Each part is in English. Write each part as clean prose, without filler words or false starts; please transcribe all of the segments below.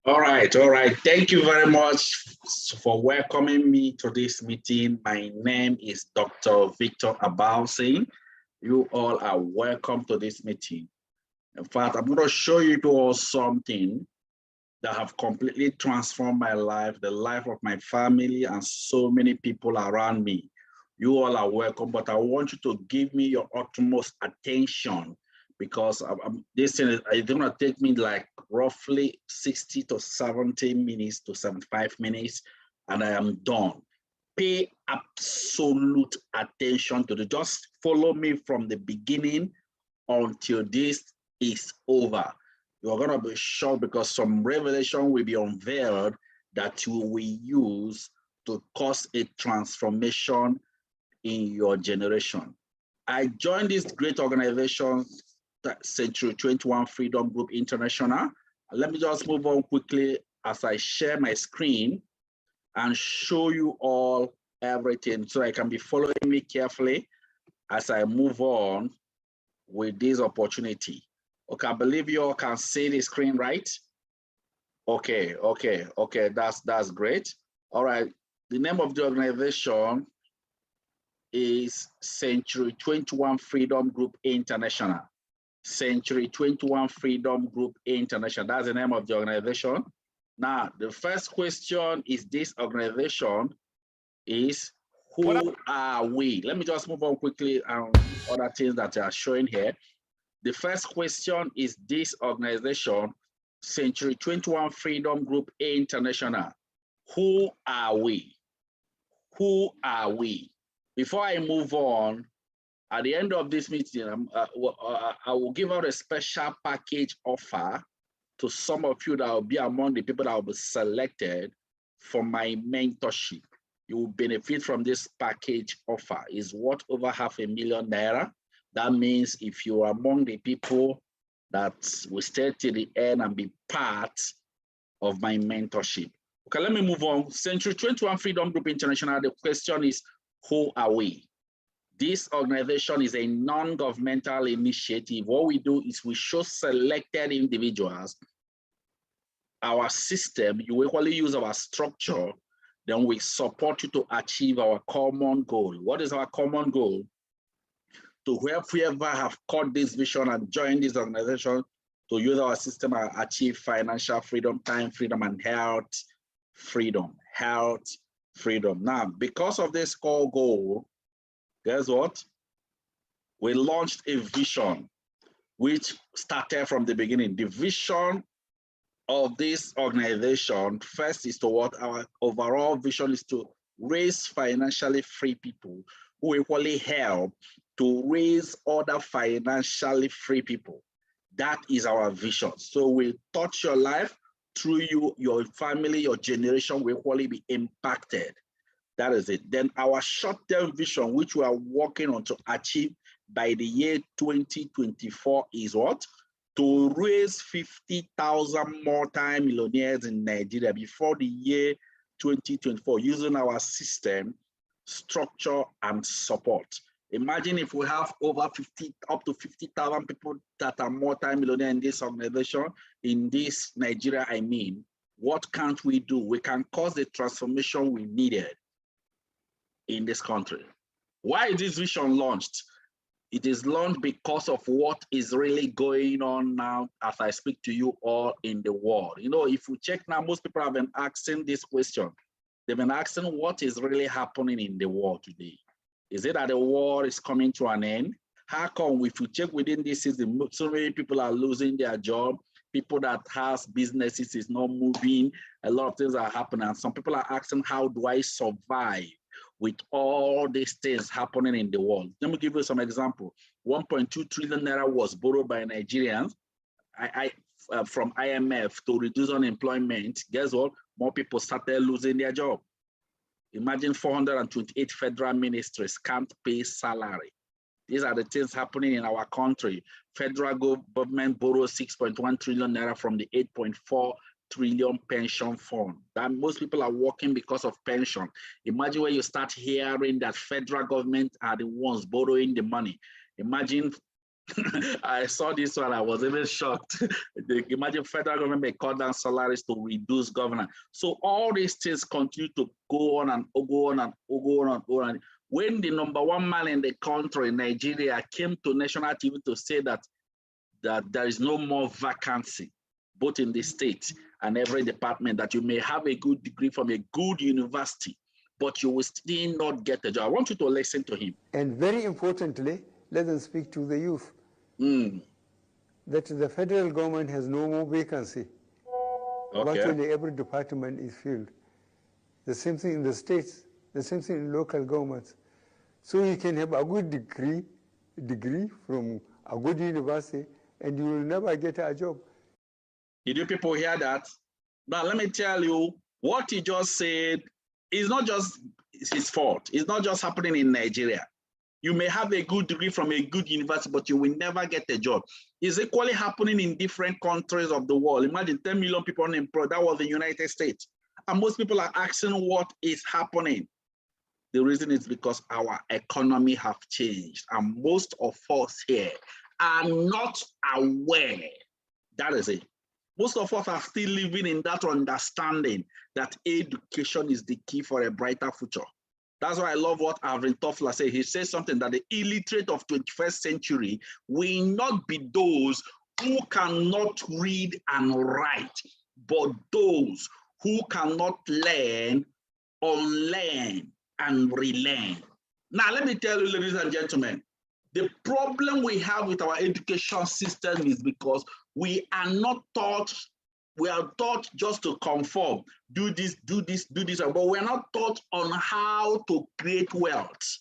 All right, all right. Thank you very much for welcoming me to this meeting. My name is Dr. Victor Abalsing. You all are welcome to this meeting. In fact, I'm going to show you all something that have completely transformed my life, the life of my family, and so many people around me. You all are welcome, but I want you to give me your utmost attention because this thing is going to take me like roughly 60 to 70 minutes to 75 minutes, and I am done. Pay absolute attention to it. Just follow me from the beginning until this is over. You're going to be shocked because some revelation will be unveiled that you will use to cause a transformation in your generation. I joined this great organization, Century 21 Freedom Group International. Let me just move on quickly as I share my screen and show you all everything so I can be following me carefully as I move on with this opportunity. Okay, I believe you all can see the screen, right? Okay, that's great. All right, the name of the organization is Century 21 Freedom Group International. Century 21 Freedom Group International, that's the name of the organization. Now, the first question is this organization is, who are we? Let me just move on quickly on other things that are showing here. The first question is this organization, Century 21 Freedom Group International. Who are we? Who are we? Before I move on, at the end of this meeting, I will give out a special package offer to some of you that will be among the people that will be selected for my mentorship. You will benefit from this package offer. It's worth over $500,000. That means if you are among the people that will stay till the end and be part of my mentorship. Okay, let me move on. Century 21 Freedom Group International, the question is, who are we? This organization is a non-governmental initiative. What we do is we show selected individuals our system. You equally use our structure, then we support you to achieve our common goal. What is our common goal? To help whoever have caught this vision and joined this organization to use our system and achieve financial freedom, time freedom, and health freedom. Health freedom. Now, because of this core goal, guess what? We launched a vision which started from the beginning. The vision of this organization, first is to what our overall vision is to raise financially free people who equally help to raise other financially free people. That is our vision. So we touch your life through you, your family, your generation will equally be impacted. That is it. Then our short-term vision, which we are working on to achieve by the year 2024 is what? To raise 50,000 more time millionaires in Nigeria before the year 2024 using our system, structure, and support. Imagine if we have over up to 50,000 people that are multi-millionaire in this organization, in this Nigeria, I mean, what can't we do? We can cause the transformation we needed in this country. Why is this vision launched? It is launched because of what is really going on now as I speak to you all in the world. You know, if you check now, most people have been asking this question. They've been asking what is really happening in the world today. Is it that the war is coming to an end? How come if you check within this season, so many people are losing their job, people that has businesses is not moving, a lot of things are happening. And some people are asking, how do I survive with all these things happening in the world? Let me give you some example. 1.2 trillion naira was borrowed by Nigerians from IMF to reduce unemployment. Guess what? More people started losing their job. Imagine 428 federal ministries can't pay salary. These are the things happening in our country. Federal government borrows 6.1 trillion naira from the 8.4 trillion pension fund. That most people are working because of pension. Imagine when you start hearing that federal government are the ones borrowing the money. Imagine I saw this one, I was even shocked. Imagine federal government may cut down salaries to reduce governance. So all these things continue to go on and go on and go on and go on. When the #1 man in the country, Nigeria, came to national TV to say that there is no more vacancy, both in the state and every department, that you may have a good degree from a good university, but you will still not get a job. I want you to listen to him. And very importantly, let us speak to the youth. That the federal government has no more vacancy. Okay. Virtually every department is filled. The same thing in the states, the same thing in local governments. So you can have a good degree from a good university, and you will never get a job. Did you people hear that? Now, let me tell you, what he just said is not just his fault. It's not just happening in Nigeria. You may have a good degree from a good university, but you will never get a job. It's equally happening in different countries of the world. Imagine 10 million people unemployed. That was the United States. And most people are asking what is happening. The reason is because our economy have changed. And most of us here are not aware. That is it. Most of us are still living in that understanding that education is the key for a brighter future. That's why I love what Alvin Toffler said. He says something that the illiterate of 21st century will not be those who cannot read and write, but those who cannot learn, unlearn, and relearn. Now, let me tell you, ladies and gentlemen, the problem we have with our education system is because we are not taught. We are taught just to conform, do this, but we're not taught on how to create wealth.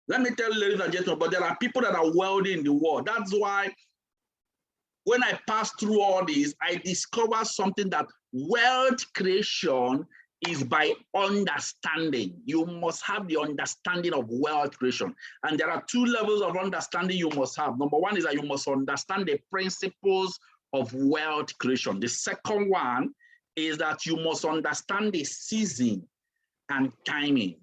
Let me tell you, ladies and gentlemen, but there are people that are wealthy in the world. That's why when I passed through all this, I discovered something, that wealth creation is by understanding. You must have the understanding of wealth creation. And there are 2 levels of understanding you must have. Number 1 is that you must understand the principles of wealth creation. The second one is that you must understand the season and timing.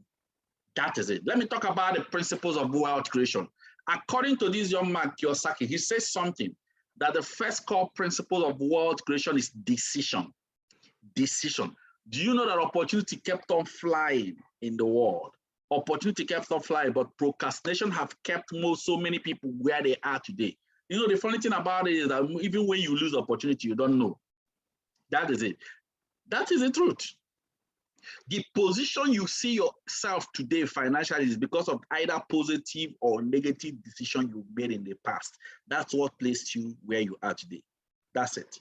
That is it. Let me talk about the principles of wealth creation. According to this young man, Kiyosaki, he says something, that the first core principle of wealth creation is decision. Decision. Do you know that opportunity kept on flying in the world? Opportunity kept on flying, but procrastination have kept so many people where they are today. You know, the funny thing about it is that even when you lose opportunity, you don't know. That is it. That is the truth. The position you see yourself today financially is because of either positive or negative decision you made in the past. That's what placed you where you are today. That's it.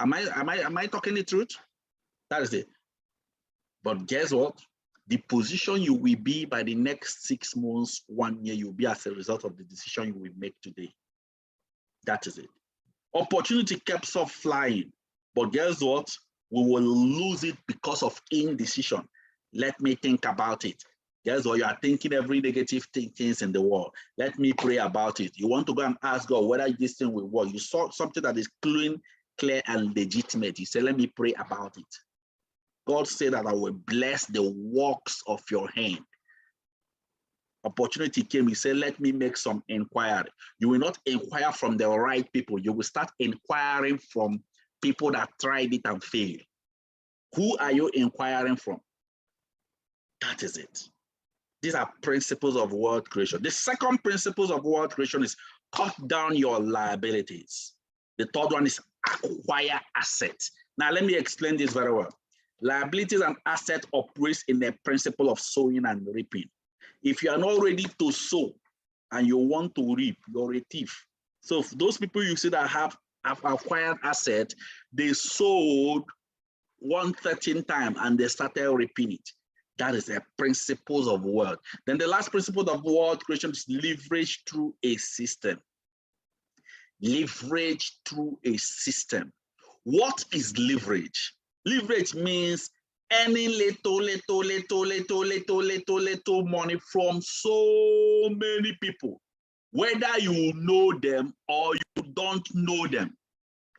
Am I talking the truth? That is it. But guess what? The position you will be by the next 6 months, 1 year, you'll be as a result of the decision you will make today. That is it. Opportunity kept on flying, but guess what? We will lose it because of indecision. Let me think about it. Guess what? You are thinking every negative things in the world. Let me pray about it. You want to go and ask God whether this thing will work. You saw something that is clean, clear, and legitimate. You say, let me pray about it. God said that I will bless the works of your hand. Opportunity came, he said, let me make some inquiry. You will not inquire from the right people. You will start inquiring from people that tried it and failed. Who are you inquiring from? That is it. These are principles of wealth creation. The second principle of wealth creation is cut down your liabilities. The third one is acquire assets. Now, let me explain this very well. Liabilities and assets operate in the principle of sowing and reaping. If you are not ready to sow and you want to reap, you're a thief. So those people you see that have acquired assets, they sold 113 times and they started reaping it. That is the principles of wealth. Then the last principle of wealth creation is leverage through a system. Leverage through a system. What is leverage? Leverage means earning little money from so many people, whether you know them or you don't know them.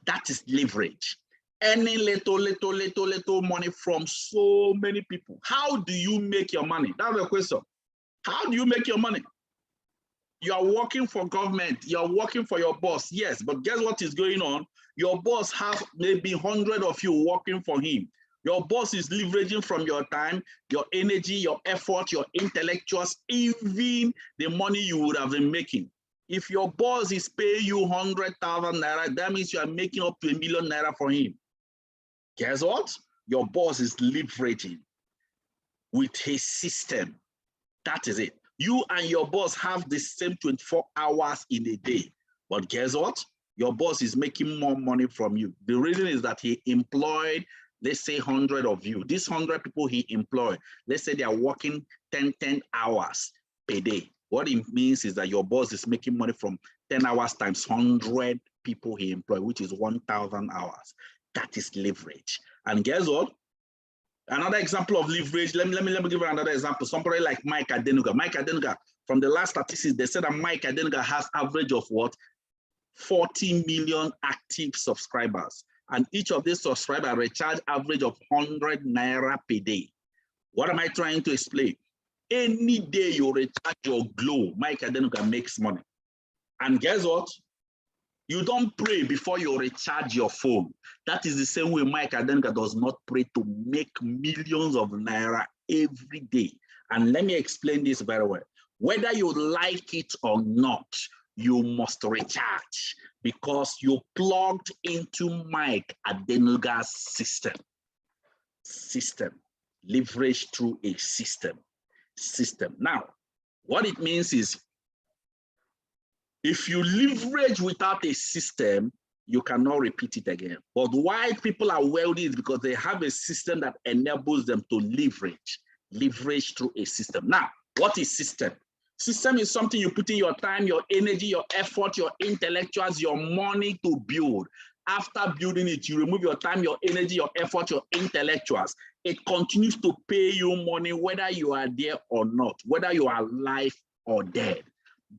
That is leverage. Earning little money from so many people. How do you make your money? That's the question. How do you make your money? You're working for government, you're working for your boss, yes, but guess what is going on? Your boss has maybe 100 of you working for him. Your boss is leveraging from your time, your energy, your effort, your intellectuals, even the money you would have been making. If your boss is paying you 100,000 naira, that means you are making up to 1 million naira for him. Guess what? Your boss is leveraging with his system. That is it. You and your boss have the same 24 hours in a day. But guess what? Your boss is making more money from you. The reason is that he employed, let's say 100 of you. These 100 people he employed, let's say they are working 10 hours per day. What it means is that your boss is making money from 10 hours times 100 people he employed, which is 1,000 hours. That is leverage. And guess what? Another example of leverage, let me give you another example. Somebody like Mike Adenuga. Mike Adenuga, from the last statistics, they said that Mike Adenuga has average of what? 40 million active subscribers. And each of these subscribers recharge average of 100 naira per day. What am I trying to explain? Any day you recharge your Glow, Mike Adenuga makes money. And guess what? You don't pray before you recharge your phone. That is the same way Mike Adenuga does not pray to make millions of naira every day. And let me explain this very well. Whether you like it or not, you must recharge because you plugged into Mike Adenuga's system. Leverage through a system. Now, what it means is, if you leverage without a system, you cannot repeat it again. But why people are wealthy is because they have a system that enables them to leverage through a system. Now, what is system? System is something you put in your time, your energy, your effort, your intellectuals, your money to build. After building it, you remove your time, your energy, your effort, your intellectuals. It continues to pay you money whether you are there or not, whether you are alive or dead.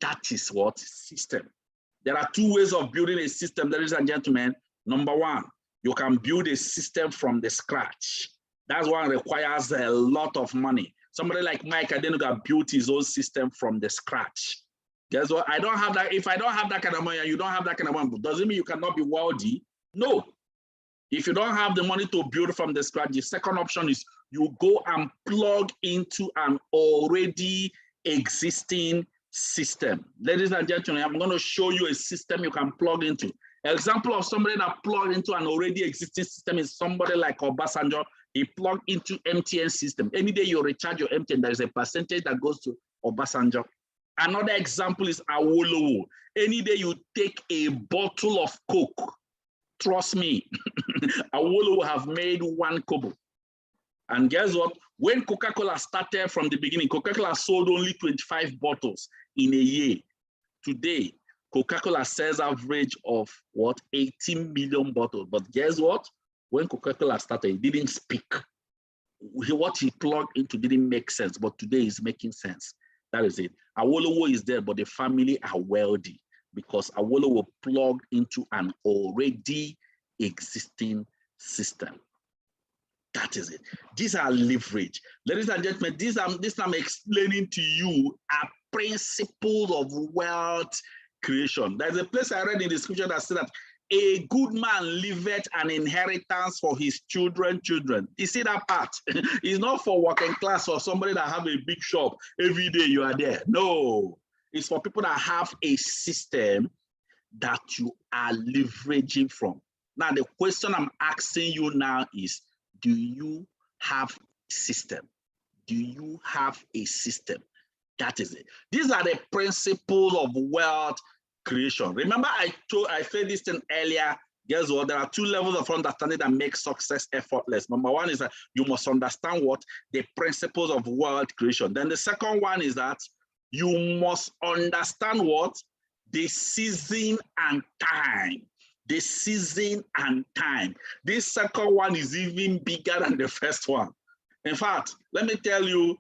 That is what system. There are two ways of building a system, ladies and gentlemen. Number one, you can build a system from the scratch. That one requires a lot of money. Somebody like Mike Adenuga built his own system from the scratch. Guess what? I don't have that. If I don't have that kind of money and you don't have that kind of money, does it mean you cannot be wealthy? No. If you don't have the money to build from the scratch, the second option is you go and plug into an already existing system. Ladies and gentlemen, I'm going to show you a system you can plug into. An example of somebody that plugged into an already existing system is somebody like Obasanjo. He plugged into MTN system. Any day you recharge your MTN, there is a percentage that goes to Obasanjo. Another example is Awolowo. Any day you take a bottle of Coke, trust me, Awolowo have made 1 kobo. And guess what? When Coca-Cola started from the beginning, Coca-Cola sold only 25 bottles in a year. Today, Coca-Cola sells average of what? 18 million bottles. But guess what? When Coca-Cola started, it didn't speak. What he plugged into didn't make sense, but today is making sense. That is it. Awolowo is there, but the family are wealthy because Awolowo plugged into an already existing system. That is it. These are leverage. Ladies and gentlemen, this I'm explaining to you are principles of wealth creation. There's a place I read in the scripture that said that a good man leaveth an inheritance for his children. You see that part? It's not for working class or somebody that have a big shop. Every day you are there. No, it's for people that have a system that you are leveraging from. Now, the question I'm asking you now is, do you have a system? Do you have a system? That is it. These are the principles of wealth creation. Remember, I said this thing earlier. Guess what? There are 2 levels of understanding that make success effortless. Number one is that you must understand what? The principles of wealth creation. Then the second one is that you must understand what? The season and time. The season and time. This second one is even bigger than the first one. In fact, let me tell you,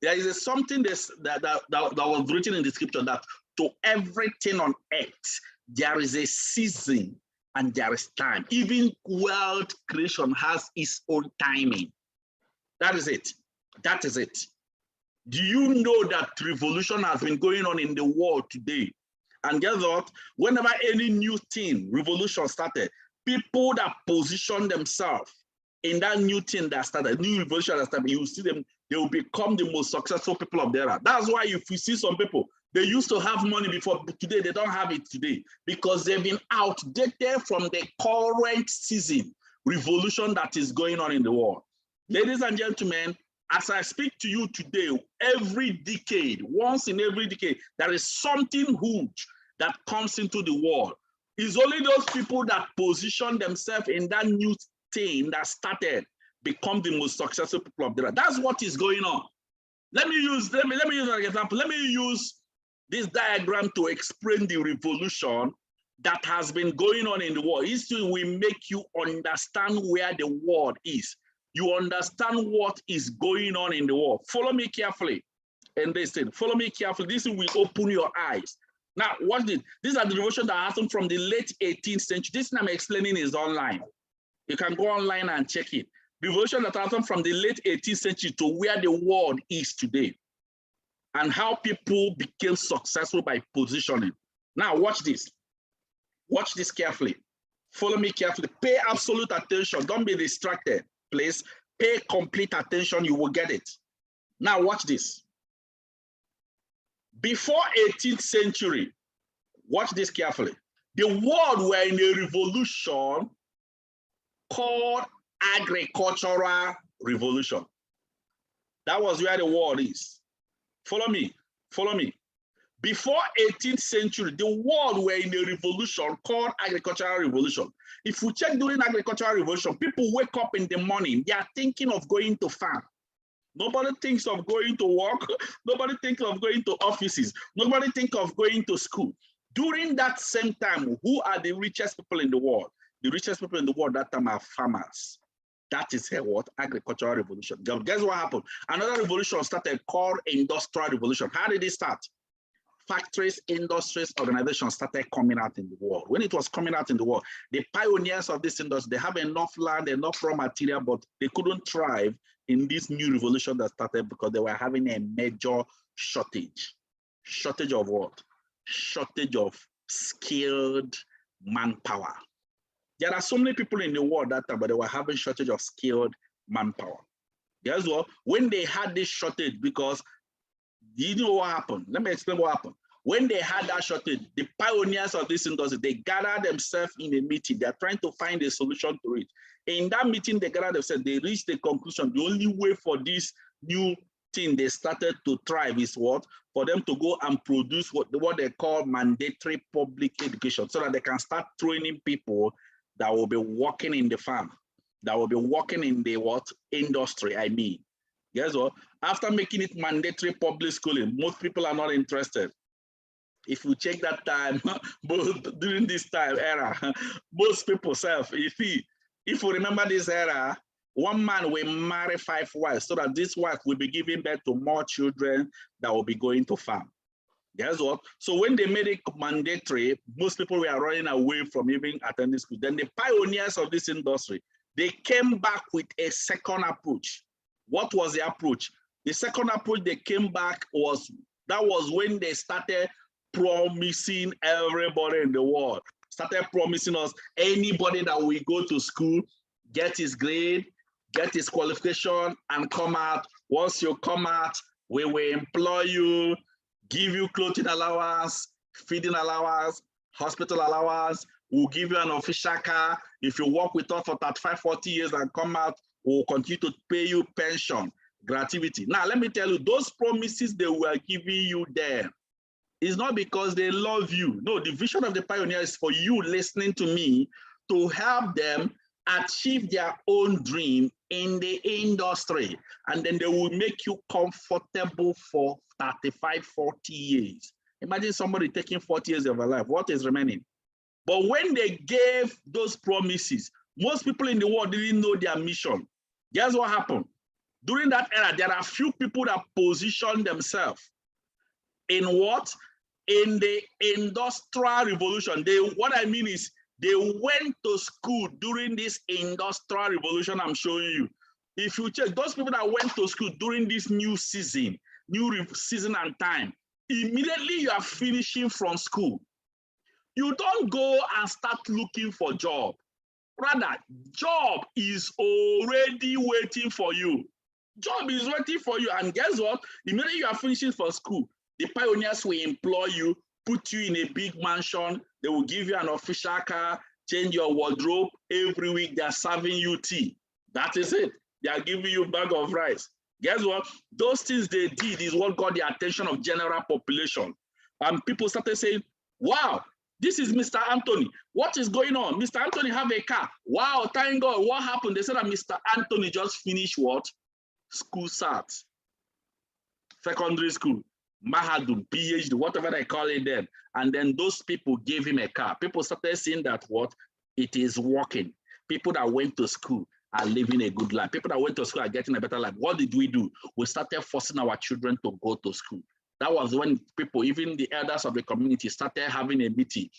there is something that was written in the scripture that to everything on earth, there is a season and there is time. Even wealth creation has its own timing. That is it. That is it. Do you know that revolution has been going on in the world today? And guess what? Whenever any new thing, revolution started, people that position themselves in that new thing that started, new revolution that started, you see them, they will become the most successful people of the era. That's why if you see some people, they used to have money before, but today they don't have it today because they've been outdated from the current season revolution that is going on in the world. Ladies and gentlemen, as I speak to you today, every decade, once in every decade, there is something huge that comes into the world. It's only those people that position themselves in that new thing that started become the most successful people of the world. That's what is going on. Let me use an example. Let me use this diagram to explain the revolution that has been going on in the world. History will make you understand where the world is. You understand what is going on in the world. Follow me carefully. And they said, follow me carefully. This will open your eyes. Now, watch this. These are the revolution that happened from the late 18th century. This thing I'm explaining is online. You can go online and check it. Revolution that happened from the late 18th century to where the world is today. And how people became successful by positioning. Now, watch this. Watch this carefully. Follow me carefully. Pay absolute attention. Don't be distracted, please. Pay complete attention. You will get it. Now, watch this. Before 18th century, watch this carefully. The world were in a revolution called agricultural revolution. That was where the world is. Follow me. Follow me. Before 18th century, the world were in a revolution called agricultural revolution. If we check during agricultural revolution, people wake up in the morning, they are thinking of going to farm. Nobody thinks of going to work. Nobody thinks of going to offices. Nobody thinks of going to school. During that same time, who are the richest people in the world? The richest people in the world that time are farmers. That is what? Agricultural revolution. Guess what happened? Another revolution started called industrial revolution. How did it start? Factories, industries, organizations started coming out in the world. When it was coming out in the world, the pioneers of this industry, they have enough land, enough raw material, but they couldn't thrive in this new revolution that started because they were having a major shortage. Shortage of what? Shortage of skilled manpower. There are so many people in the world that time, but they were having shortage of skilled manpower. Guess what? When they had this shortage, because you know what happened? Let me explain what happened. When they had that shortage, the pioneers of this industry, they gathered themselves in a meeting. They're trying to find a solution to it. In that meeting, they gathered themselves, they reached the conclusion, the only way for this new thing they started to thrive is what? For them to go and produce what they call mandatory public education, so that they can start training people that will be working in the farm, that will be working in the what? Industry, I mean. Guess what? After making it mandatory public schooling, most people are not interested. If you check that time, during this time era, most people if you remember this era, one man will marry 5 wives so that this wife will be giving birth to more children that will be going to farm. Guess what? So when they made it mandatory, most people were running away from even attending school. Then the pioneers of this industry, they came back with a second approach. What was the approach? The second approach they came back was when they started promising everybody in the world, started promising us anybody that will go to school, get his grade, get his qualification, and come out. Once you come out, we will employ you, give you clothing allowance, feeding allowance, hospital allowance. We'll give you an official car. If you work with us for 35, 40 years and come out, we'll continue to pay you pension, gratuity. Now, let me tell you, those promises they were giving you there is not because they love you. No, the vision of the pioneer is for you listening to me to help them achieve their own dream in the industry. And then they will make you comfortable for 35, 40 years. Imagine somebody taking 40 years of their life. What is remaining? But when they gave those promises, most people in the world didn't know their mission. Guess what happened? During that era, there are few people that positioned themselves in what? In the industrial revolution. What I mean is they went to school during this industrial revolution I'm showing you. If you check, those people that went to school during this new season, new season and time, immediately you are finishing from school, you don't go and start looking for job. Rather, job is already waiting for you. Job is waiting for you. And guess what? Immediately you are finishing for school, the pioneers will employ you, put you in a big mansion. They will give you an official car, change your wardrobe. Every week they are serving you tea. That is it. They are giving you a bag of rice. Guess what? Those things they did is what got the attention of general population. And people started saying, wow, this is Mr. Anthony. What is going on? Mr. Anthony have a car. Wow, thank God. What happened? They said that Mr. Anthony just finished what? School SAT. Secondary school. Mahadum, PhD, whatever they call it then. And then those people gave him a car. People started seeing that what? It is working. People that went to school are living a good life. People that went to school are getting a better life. What did we do? We started forcing our children to go to school. That was when people, even the elders of the community, started having a meeting.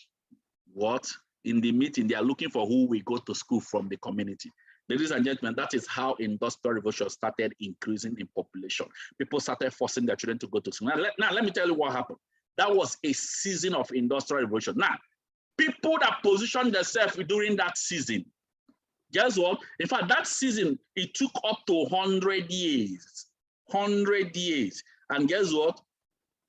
What? In the meeting, they are looking for who will go to school from the community. Ladies and gentlemen, that is how industrial revolution started increasing in population. People started forcing their children to go to school. Now let me tell you what happened. That was a season of industrial revolution. Now, people that positioned themselves during that season, guess what? In fact, that season, it took up to 100 years. 100 years. And guess what?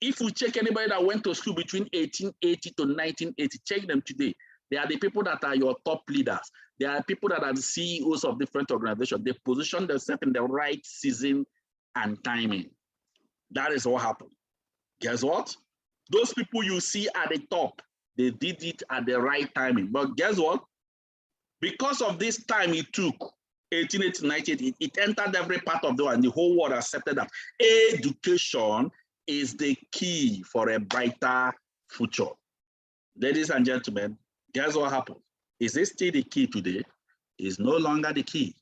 If we check anybody that went to school between 1880 to 1980, check them today. They are the people that are your top leaders. They are people that are the CEOs of different organizations. They position themselves in the right season and timing. That is what happened. Guess what? Those people you see at the top, they did it at the right timing. But guess what? Because of this time it took, 1880 to 1980, it entered every part of the world, and the whole world accepted that education is the key for a brighter future. Ladies and gentlemen, guess what happened? Is it still the key today? It's no longer the key,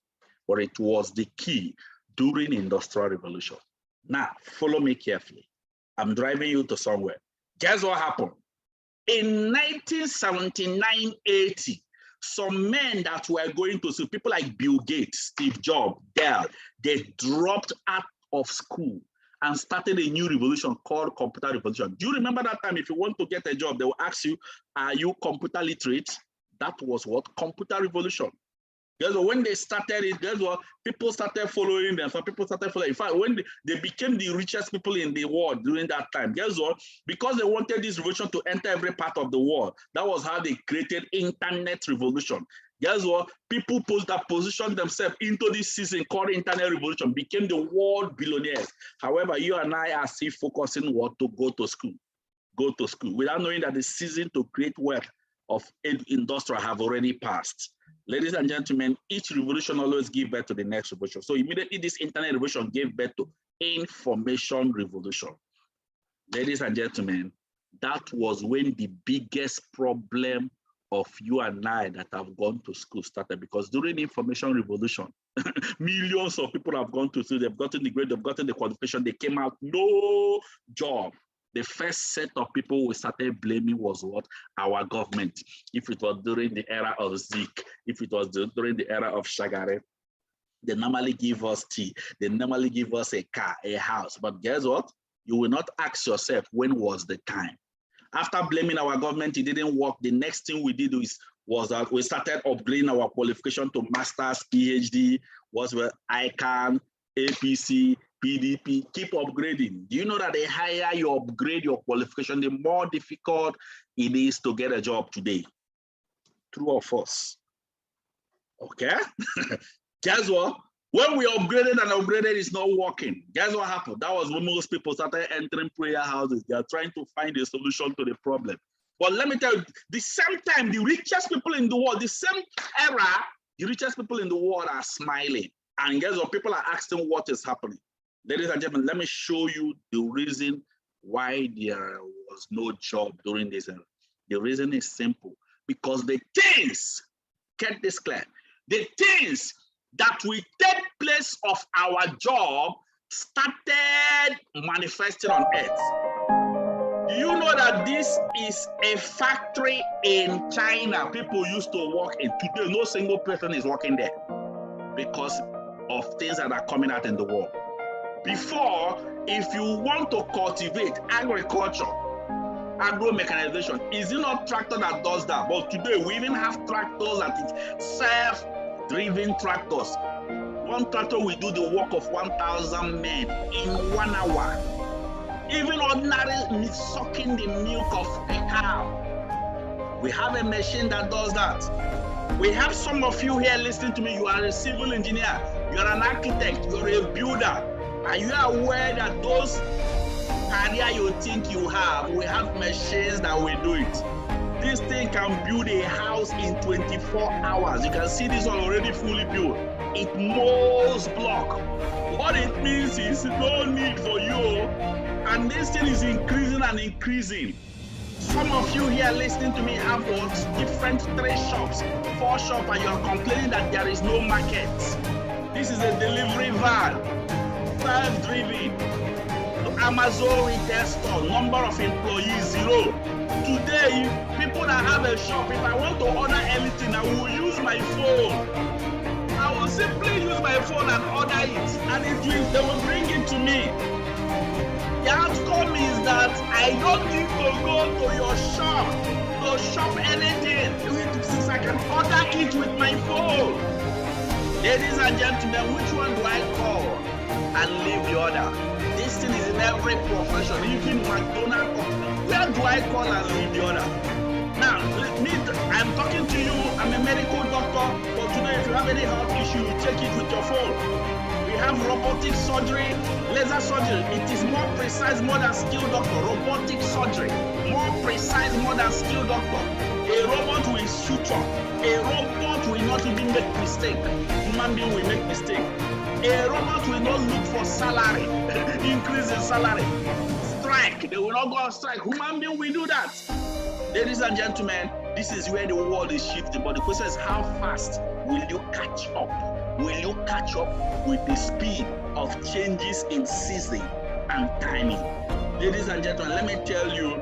but it was the key during the Industrial Revolution. Now, follow me carefully. I'm driving you to somewhere. Guess what happened? In 1979-80, some men that were going to school, people like Bill Gates, Steve Jobs, Dell, they dropped out of school and started a new revolution called computer revolution. Do you remember that time? If you want to get a job, they will ask you, are you computer literate? That was what? Computer revolution. Guess what? When they started it, guess what? People started following them. Some people started following. In fact, when they became the richest people in the world during that time, guess what? Because they wanted this revolution to enter every part of the world. That was how they created internet revolution. Guess what? People that positioned themselves into this season called internet revolution became the world billionaires. However, you and I are still focusing what? To go to school. Go to school without knowing that the season to create wealth of industrial have already passed. Ladies and gentlemen, each revolution always gives birth to the next revolution. So immediately this internet revolution gave birth to information revolution. Ladies and gentlemen, that was when the biggest problem of you and I that have gone to school started, because during the information revolution, millions of people have gone to school, they've gotten the grade, they've gotten the qualification, they came out, no job. The first set of people we started blaming was what? Our government. If it was during the era of Zeke, if it was during the era of Shagare, they normally give us tea, they normally give us a car, a house. But guess what? You will not ask yourself, when was the time? After blaming our government, it didn't work. The next thing we did was that we started upgrading our qualification to master's, PhD, was where ICANN, APC, PDP, keep upgrading. Do you know that the higher you upgrade your qualification, the more difficult it is to get a job today? True or false? Okay. Guess what? When we upgraded and upgraded, it's not working. Guess what happened? That was when most people started entering prayer houses. They are trying to find a solution to the problem. But let me tell you, the same time, the richest people in the world, the same era, the richest people in the world are smiling. And guess what? People are asking what is happening. Ladies and gentlemen, let me show you the reason why there was no job during this era. The reason is simple. Because the things, get this clear, the things that will take place of our job started manifesting on earth. Do you know that this is a factory in China people used to work in? Today, no single person is working there because of things that are coming out in the world. Before, if you want to cultivate agriculture, agro mechanization, is it not tractor that does that? But today we even have tractors that is self-driven tractors. One tractor will do the work of 1,000 men in 1 hour. Even ordinary sucking the milk of a cow, we have a machine that does that. We have some of you here listening to me. You are a civil engineer, you are an architect, you are a builder. Are you aware that those career you think you have, we have machines that will do it? This thing can build a house in 24 hours. You can see this one already fully built. It molds block. What it means is no need for you, and this thing is increasing and increasing. Some of you here listening to me have what? Different 3 shops, 4 shops, and you're complaining that there is no market. This is a delivery van, self-driven. Amazon retail store, number of employees 0. Today, people that have a shop, if I want to order anything, I will use my phone. I will simply use my phone and order it, and they will bring it to me. The outcome is that I don't need to go to your shop to shop anything, since I can order it with my phone. Ladies and gentlemen, which one do I call and leave the order? This thing is in every profession, even McDonald's. Where do I call and leave the order? Now, I'm talking to you, I'm a medical doctor, but today if you have any health issue, you check it with your phone. We have robotic surgery, laser surgery. It is more precise, more than skilled doctor. Robotic surgery, more precise, more than skilled doctor. A robot will suture. A robot will not even make mistake. Human being will make mistake. A robot will not look for salary, increase in salary. Strike, they will not go on strike. Human being will do that. Ladies and gentlemen, this is where the world is shifting. But the question is, how fast will you catch up? Will you catch up with the speed of changes in season and timing? Ladies and gentlemen, let me tell you,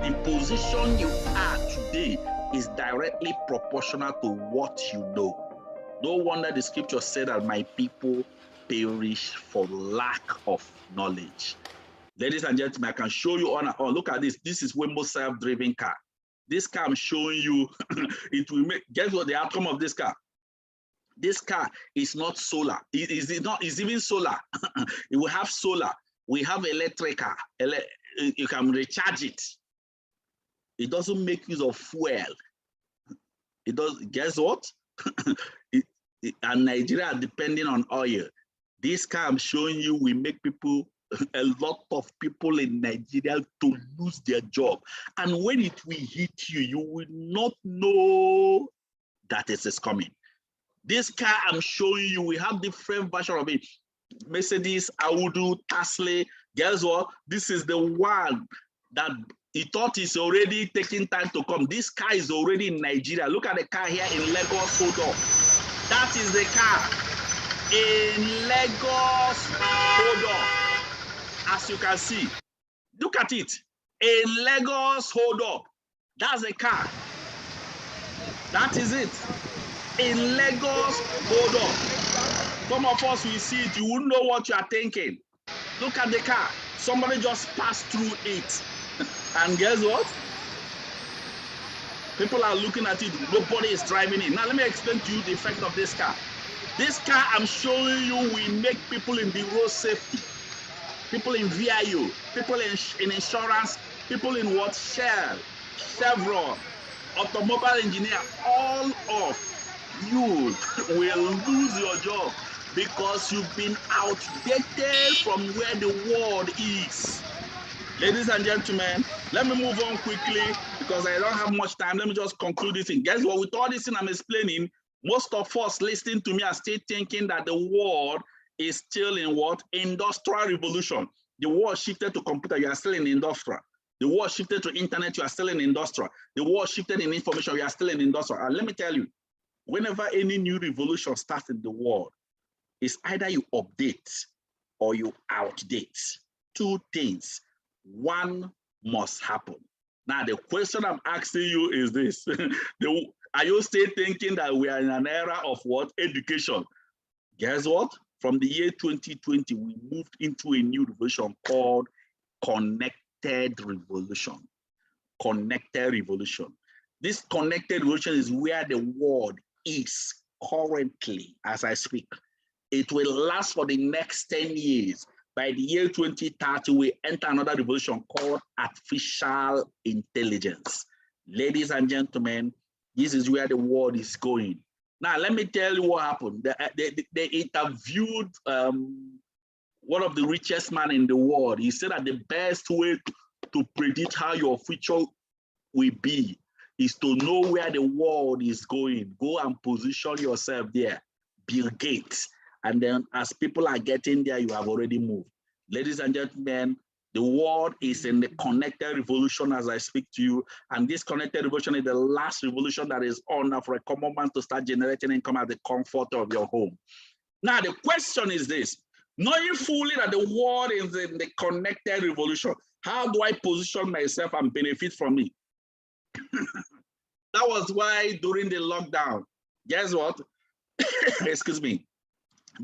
the position you are today is directly proportional to what you know. No wonder the scripture said that my people perish for lack of knowledge. Ladies and gentlemen, I can show you on. Oh, look at this. This is Waymo self-driven car. This car I'm showing you, it will make. Guess what the outcome of this car? This car is not solar. It's even solar. It will have solar. We have electric car. You can recharge it. It doesn't make use of fuel. It does. Guess what? And Nigeria are depending on oil. This car I'm showing you will make people, a lot of people in Nigeria, to lose their job. And when it will hit you, you will not know that it is coming. This car I'm showing you, we have different versions of it. Mercedes, Audi, Tesla. Guess what? This is the one that he thought is already taking time to come. This car is already in Nigeria. Look at the car here in Lagos. Hold up. That is the car in Lagos. Hold up. As you can see, look at it. In Lagos. Hold up. That's the car. That is it. In Lagos. Hold up. Some of us will see it. You wouldn't know what you are thinking. Look at the car. Somebody just passed through it. And guess what? People are looking at it. Nobody is driving it. Now, let me explain to you the effect of this car. This car I'm showing you will make people in the road safety, people in VIO, people in insurance, people in what? Shell, Chevron, automobile engineer, all of you will lose your job because you've been outdated from where the world is. Ladies and gentlemen, let me move on quickly because I don't have much time. Let me just conclude this thing. Guess what? With all this thing I'm explaining, most of us listening to me are still thinking that the world is still in what? Industrial revolution. The world shifted to computer, you are still in industrial. The world shifted to internet, you are still in industrial. The world shifted in information, you are still in industrial. And let me tell you, whenever any new revolution starts in the world, it's either you update or you outdate. Two things. One must happen. Now, the question I'm asking you is this. Are you still thinking that we are in an era of what? Education. Guess what? From the year 2020, we moved into a new revolution called connected revolution. Connected revolution. This connected revolution is where the world is currently as I speak. It will last for the next 10 years. By the year 2030, we enter another revolution called artificial intelligence. Ladies and gentlemen, this is where the world is going. Now, let me tell you what happened. They interviewed one of the richest men in the world. He said that the best way to predict how your future will be is to know where the world is going. Go and position yourself there. Bill Gates. And then as people are getting there, you have already moved. Ladies and gentlemen, the world is in the connected revolution as I speak to you. And this connected revolution is the last revolution that is on now for a common man to start generating income at the comfort of your home. Now, the question is this: knowing fully that the world is in the connected revolution, how do I position myself and benefit from it? That was why during the lockdown, guess what? Excuse me.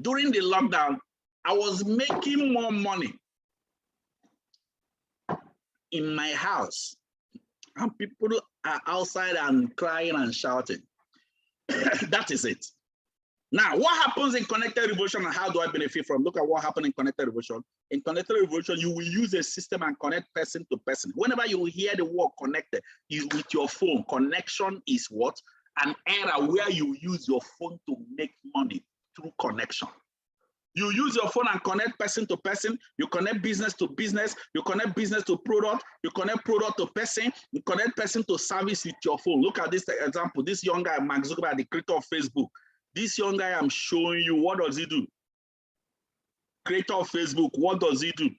During the lockdown, I was making more money in my house, and people are outside and crying and shouting. That is it. Now, what happens in connected revolution and how do I benefit from? Look at what happened in connected revolution. In connected revolution, you will use a system and connect person to person. Whenever you hear the word connected, is with your phone. Connection is what? An era where you use your phone to make money through connection. You use your phone and connect person to person. You connect business to business. You connect business to product. You connect product to person. You connect person to service with your phone. Look at this example. This young guy, Mark Zuckerberg, the creator of Facebook. This young guy I'm showing you, what does he do? Creator of Facebook, what does he do?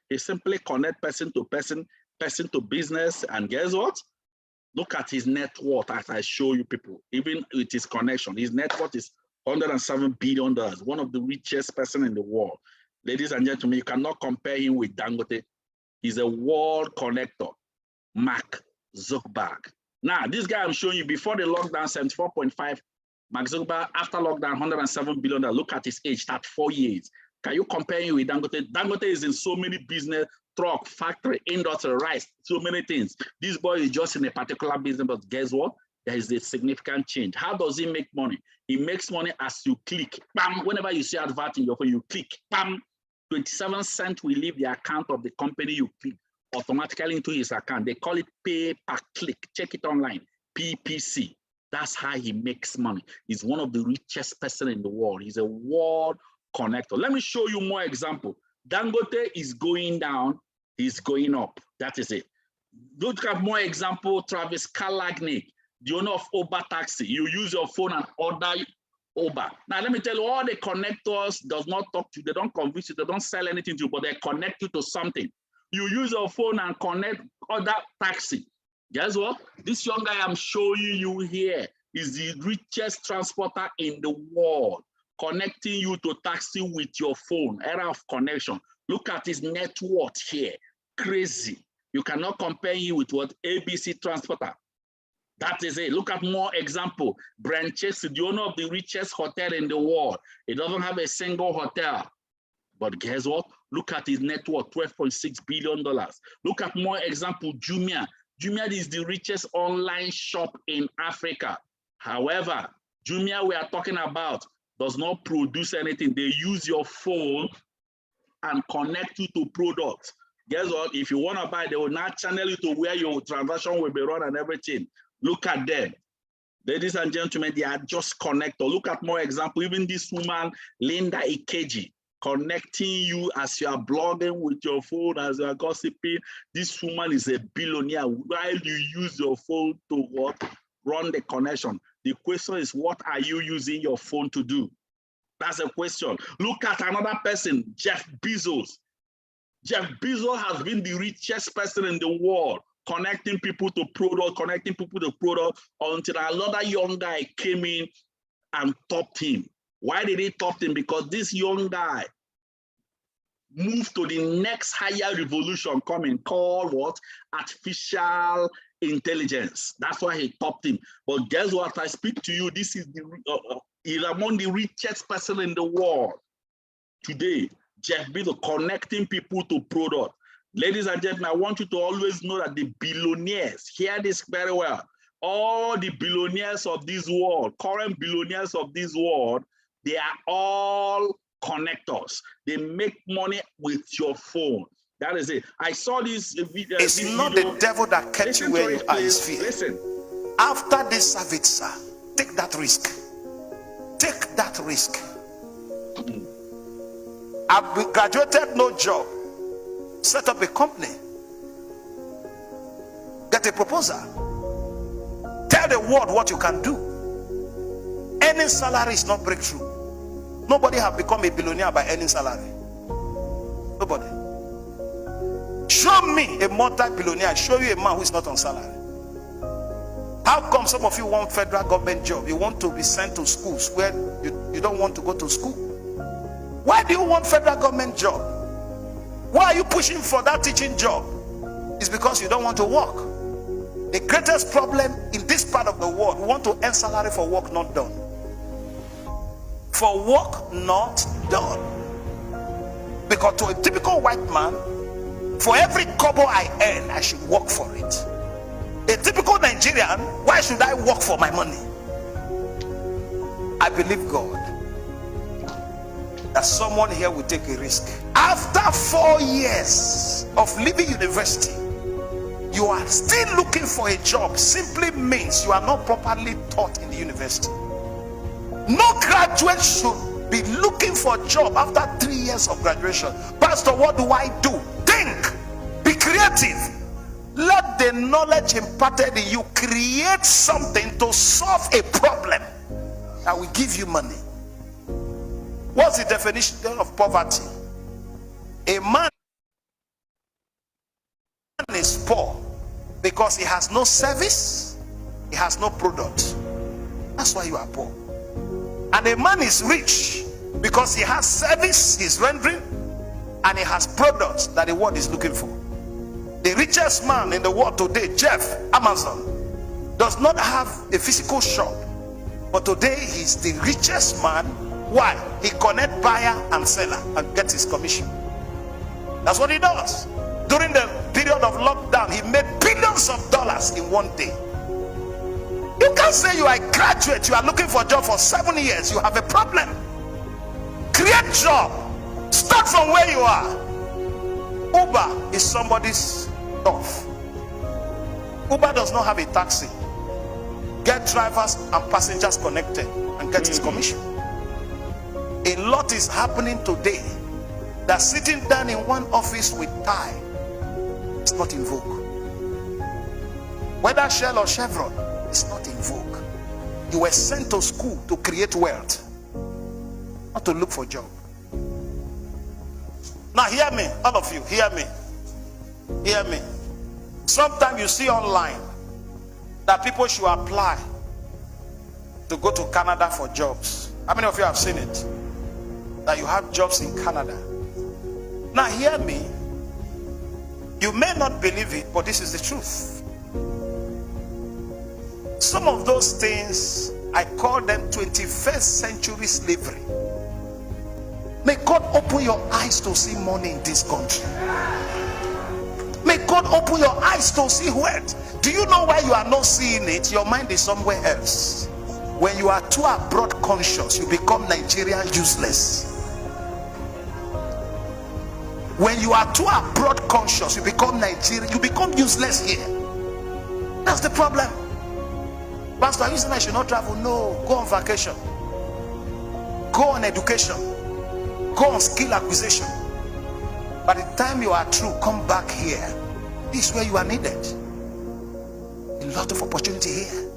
He simply connect person to person, person to business, and guess what? Look at his net worth as I show you people. Even with his connection, his net worth is $107 billion, one of the richest person in the world. Ladies and gentlemen, you cannot compare him with Dangote. He's a world connector, Mark Zuckerberg. Now, this guy I'm showing you before the lockdown, 74.5. Mark Zuckerberg, after lockdown, $107 billion. Look at his age, that 4 years. Can you compare him with Dangote? Dangote is in so many business, truck, factory, industry, rice, so many things. This boy is just in a particular business, but guess what? There is a significant change. How does he make money? He makes money as you click. Bam! Whenever you see advert in your phone, you click. Bam! 27 cents will leave the account of the company you click automatically into his account. They call it pay per click. Check it online. PPC. That's how he makes money. He's one of the richest person in the world. He's a world connector. Let me show you more example. Dangote is going down. He's going up. That is it. Look at more example. Travis Kalanick, the owner of Uber Taxi. You use your phone and order Uber. Now, let me tell you, all the connectors does not talk to you. They don't convince you. They don't sell anything to you, but they connect you to something. You use your phone and connect other taxi. Guess what? This young guy I'm showing you here is the richest transporter in the world, connecting you to taxi with your phone, era of connection. Look at his net worth here, crazy. You cannot compare him with what? ABC Transporter. That is it. Look at more example. Brent Chase, the owner of the richest hotel in the world. He doesn't have a single hotel. But guess what? Look at his net worth, $12.6 billion. Look at more example, Jumia. Jumia is the richest online shop in Africa. However, Jumia we are talking about does not produce anything. They use your phone and connect you to products. Guess what? If you want to buy, they will now channel you to where your transaction will be run and everything. Look at them. Ladies and gentlemen, they are just connected. Look at more example. Even this woman, Linda Ikeji, connecting you as you are blogging with your phone, as you are gossiping. This woman is a billionaire while you use your phone to what? Run the connection. The question is, what are you using your phone to do? That's a question. Look at another person, Jeff Bezos. Jeff Bezos has been the richest person in the world, connecting people to product, until another young guy came in and topped him. Why did he top him? Because this young guy moved to the next higher revolution coming, called what? Artificial intelligence. That's why he topped him. But guess what? I speak to you, this is he's among the richest person in the world. today, Jeff Bezos connecting people to product. Ladies and gentlemen, I want you to always know that the billionaires, hear this very well, all the billionaires of this world, current billionaires of this world, they are all connectors. They make money with your phone. That is it. I saw this video. It's not the devil that kept you where you are, it's fear. Listen. After this service, sir, take that risk. Take that risk. I've graduated, no job. Set up a company. Get a proposal. Tell the world what you can do. Earning salary is not breakthrough. Nobody have become a billionaire by earning salary. Nobody. Show me a multi-billionaire. Show you a man who is not on salary. How come some of you want federal government job? You want to be sent to schools where you don't want to go to school. Why do you want federal government job? Why are you pushing for that teaching job? It's because you don't want to work. The greatest problem in this part of the world, we want to earn salary for work not done. For work not done. Because to a typical white man, for every kobo I earn, I should work for it. A typical Nigerian, why should I work for my money? I believe God that someone here will take a risk. After 4 years of leaving university, you are still looking for a job, simply means you are not properly taught in the university. No graduate should be looking for a job after 3 years of graduation. Pastor, what do I do? Think, be creative. Let the knowledge imparted in you create something to solve a problem that will give you money. What's the definition of poverty? A man is poor because he has no service, he has no product. That's why you are poor. And a man is rich because he has service he's rendering and he has products that the world is looking for. The richest man in the world today, Jeff Amazon, does not have a physical shop, but today he's the richest man. Why? He connect buyer and seller and gets his commission. That's what he does. During the period of lockdown, he made billions of dollars in one day. You can't say you are a graduate, you are looking for a job for 7 years, you have a problem. Create job. Start from where you are. Uber is somebody's stuff. Uber does not have a taxi. Get drivers and passengers connected and get his commission. A lot is happening today that sitting down in one office with tie is not in vogue. Whether Shell or Chevron is not in vogue. You were sent to school to create wealth, not to look for a job. Now hear me, all of you, hear me. Hear me. Sometimes you see online that people should apply to go to Canada for jobs. How many of you have seen it? That you have jobs in Canada. Now hear me. You may not believe it, but this is the truth. Some of those things, I call them 21st century slavery. May God open your eyes to see money in this country. May God open your eyes to see wealth. Do you know why you are not seeing it? Your mind is somewhere else. When you are too abroad conscious, you become Nigerian useless. When you are too abroad conscious, you become Nigerian, you become useless here. That's the problem. Pastor, are you saying I should not travel? No, go on vacation. Go on education. Go on skill acquisition. By the time you are through, come back here. This is where you are needed. A lot of opportunity here.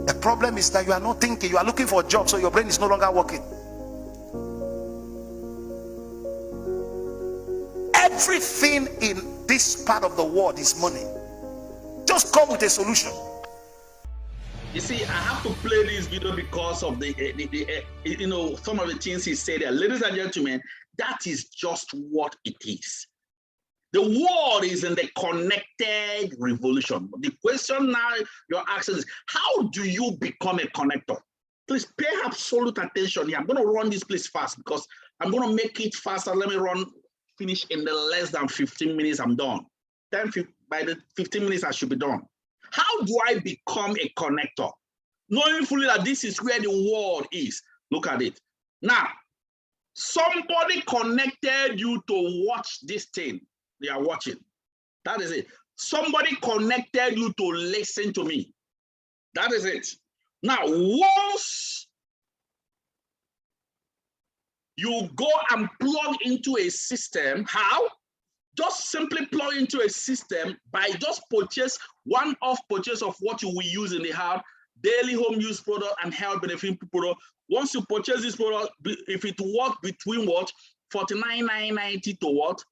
The problem is that you are not thinking, you are looking for a job, so your brain is no longer working. Everything in this part of the world is money. Just come with a solution. You see, I have to play this video because of the some of the things he said there. Ladies and gentlemen, that is just what it is. The world is in the connected revolution. The question now you're asking is, how do you become a connector? Please pay absolute attention here. I'm going to run this place fast because I'm going to make it faster. Let me finish in the less than 15 minutes. I'm done. By the 15 minutes, I should be done. How do I become a connector? Knowing fully that this is where the world is. Look at it. Now, somebody connected you to watch this thing they are watching. That is it. Somebody connected you to listen to me. That is it. Now, once you go and plug into a system, how? Just simply plug into a system by just one-off purchase of what you will use in the house, daily home use product and health benefit product. Once you purchase this product, if it works between what? 49,990 to what?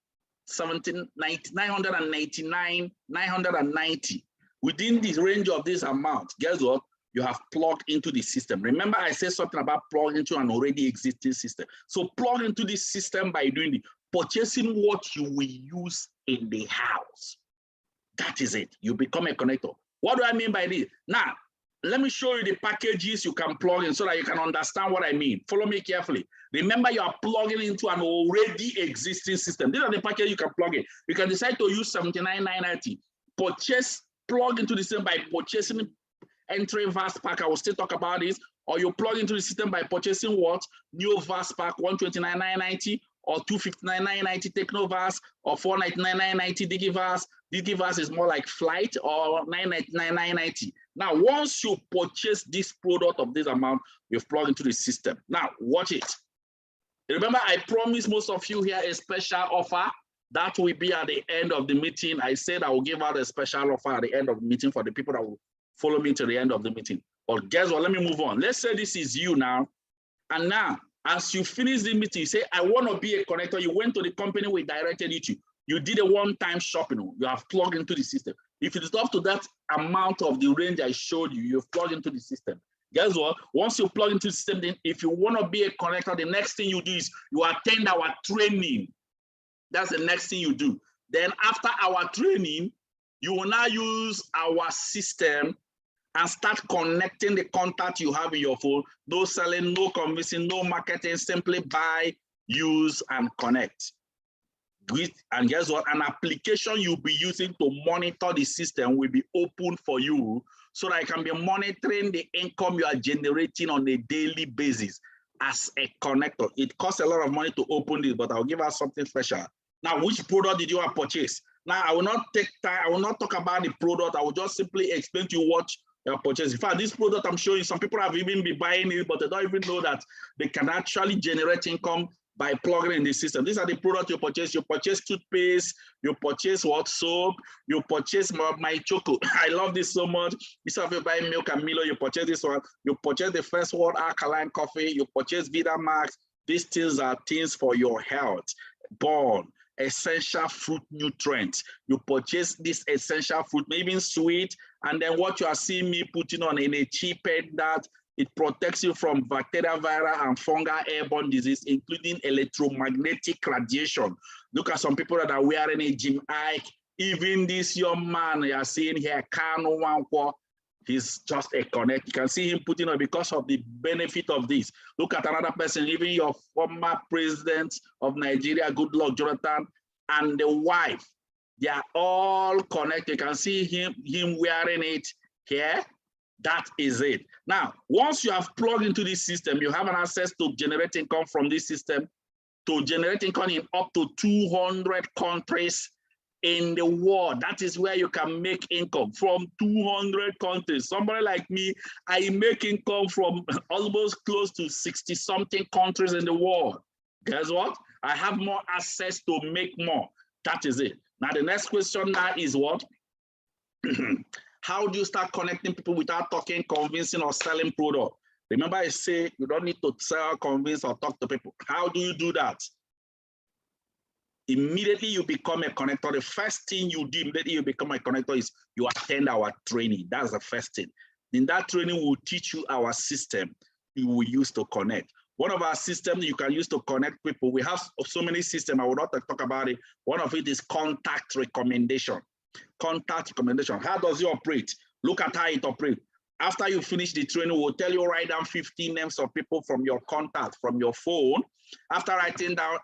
999, 990. Within this range of this amount, guess what? You have plugged into the system. Remember, I said something about plug into an already existing system. So plug into this system by doing the purchasing what you will use in the house. That is it. You become a connector. What do I mean by this? Now, let me show you the packages you can plug in so that you can understand what I mean. Follow me carefully. Remember, you are plugging into an already existing system. These are the packages you can plug in. You can decide to use 79,990. Plug into the system by purchasing entry vast pack. I will still talk about this. Or you plug into the system by purchasing what? New vast pack 129,990 or 259,990 Technovast or 499,990 Digivast. Digivast is more like Flight or 999,990. Now, once you purchase this product of this amount, you've plugged into the system. Now, watch it. Remember, I promised most of you here a special offer. That will be at the end of the meeting. I said I will give out a special offer at the end of the meeting for the people that will follow me to the end of the meeting. But guess what? Let me move on. Let's say this is you now. And now, as you finish the meeting, you say, I want to be a connector. You went to the company we directed you to. You did a one-time shopping. You have plugged into the system. If it is up to that amount of the range I showed you, you've plugged into the system. Guess what? Once you plug into the system, then if you want to be a connector, the next thing you do is you attend our training. That's the next thing you do. Then after our training, you will now use our system and start connecting the contact you have in your phone. No selling, no convincing, no marketing, simply buy, use, and connect. And guess what? An application you'll be using to monitor the system will be open for you so that I can be monitoring the income you are generating on a daily basis as a connector. It costs a lot of money to open this, but I'll give us something special. Now, which product did you have purchased? Now, I will not take time. I will not talk about the product. I will just simply explain to you what you have purchased. In fact, this product I'm showing, some people have even been buying it, but they don't even know that they can actually generate income by plugging in the system. These are the products you purchase. You purchase toothpaste, you purchase what? Soap, you purchase my choco. I love this so much. Instead of you buying milk and Milo, you purchase this one. You purchase the First World Alkaline Coffee, you purchase Vitamax. These things are things for your health. Born essential fruit nutrients. You purchase this essential fruit, maybe sweet, and then what you are seeing me putting on in a cheap that it protects you from bacterial, viral, and fungal airborne disease, including electromagnetic radiation. Look at some people that are wearing a Jim Ike. Even this young man you are seeing here, Kano Wankwo, he's just a connect. You can see him putting on because of the benefit of this. Look at another person, even your former president of Nigeria, Goodluck Jonathan, and the wife. They are all connected. You can see him wearing it here. That is it. Now, once you have plugged into this system, you have an access to generate income from this system, to generate income in up to 200 countries in the world. That is where you can make income from 200 countries. Somebody like me, I make income from almost close to 60-something countries in the world. Guess what? I have more access to make more. That is it. Now, the next question now is what? How do you start connecting people without talking, convincing, or selling product? Remember, I say you don't need to sell, convince, or talk to people. How do you do that? Immediately you become a connector. The first thing you do immediately you become a connector is you attend our training. That's the first thing. In that training, we'll teach you our system you will use to connect. One of our systems you can use to connect people. We have so many systems. I will not talk about it. One of it is contact recommendation. Contact recommendation. How does it operate? Look at how it operates. After you finish the training, we'll tell you write down 15 names of people from your contact, from your phone. After writing down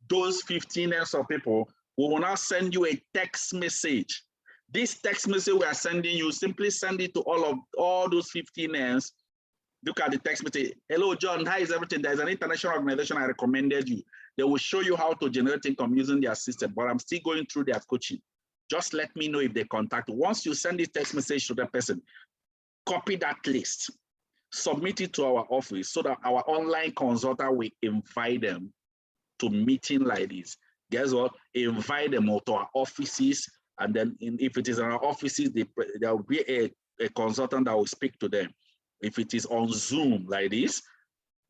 those 15 names of people, we will now send you a text message. This text message we are sending you, simply send it to all those 15 names. Look at the text message. Hello, John, how is everything? There's an international organization I recommended you. They will show you how to generate income using their system, but I'm still going through their coaching. Just let me know if they contact you. Once you send this text message to the person, copy that list, submit it to our office so that our online consultant will invite them to meeting like this. Guess what? Invite them to our offices, and then if it is in our offices, there will be a consultant that will speak to them. If it is on Zoom like this,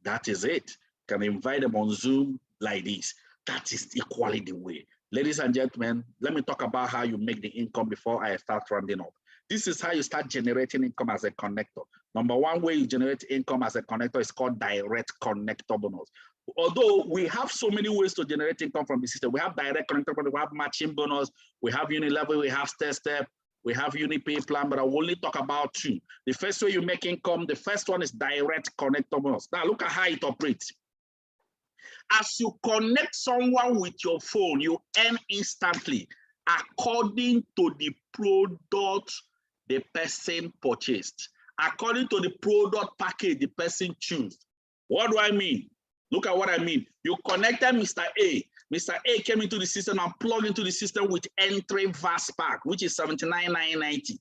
that is it. You can invite them on Zoom like this. That is equally the way. Ladies and gentlemen, let me talk about how you make the income before I start rounding up. This is how you start generating income as a connector. Number one way you generate income as a connector is called direct connector bonus. Although we have so many ways to generate income from the system, we have direct connector bonus, we have matching bonus, we have Unilevel, we have step, we have Unipay plan, but I will only talk about two. The first way you make income, the first one is direct connector bonus. Now look at how it operates. As you connect someone with your phone, you earn instantly according to the product the person purchased, according to the product package the person chose. What do I mean? Look at what I mean. You connected Mr. A. Mr. A came into the system and plugged into the system with entry VAS pack, which is 79,990.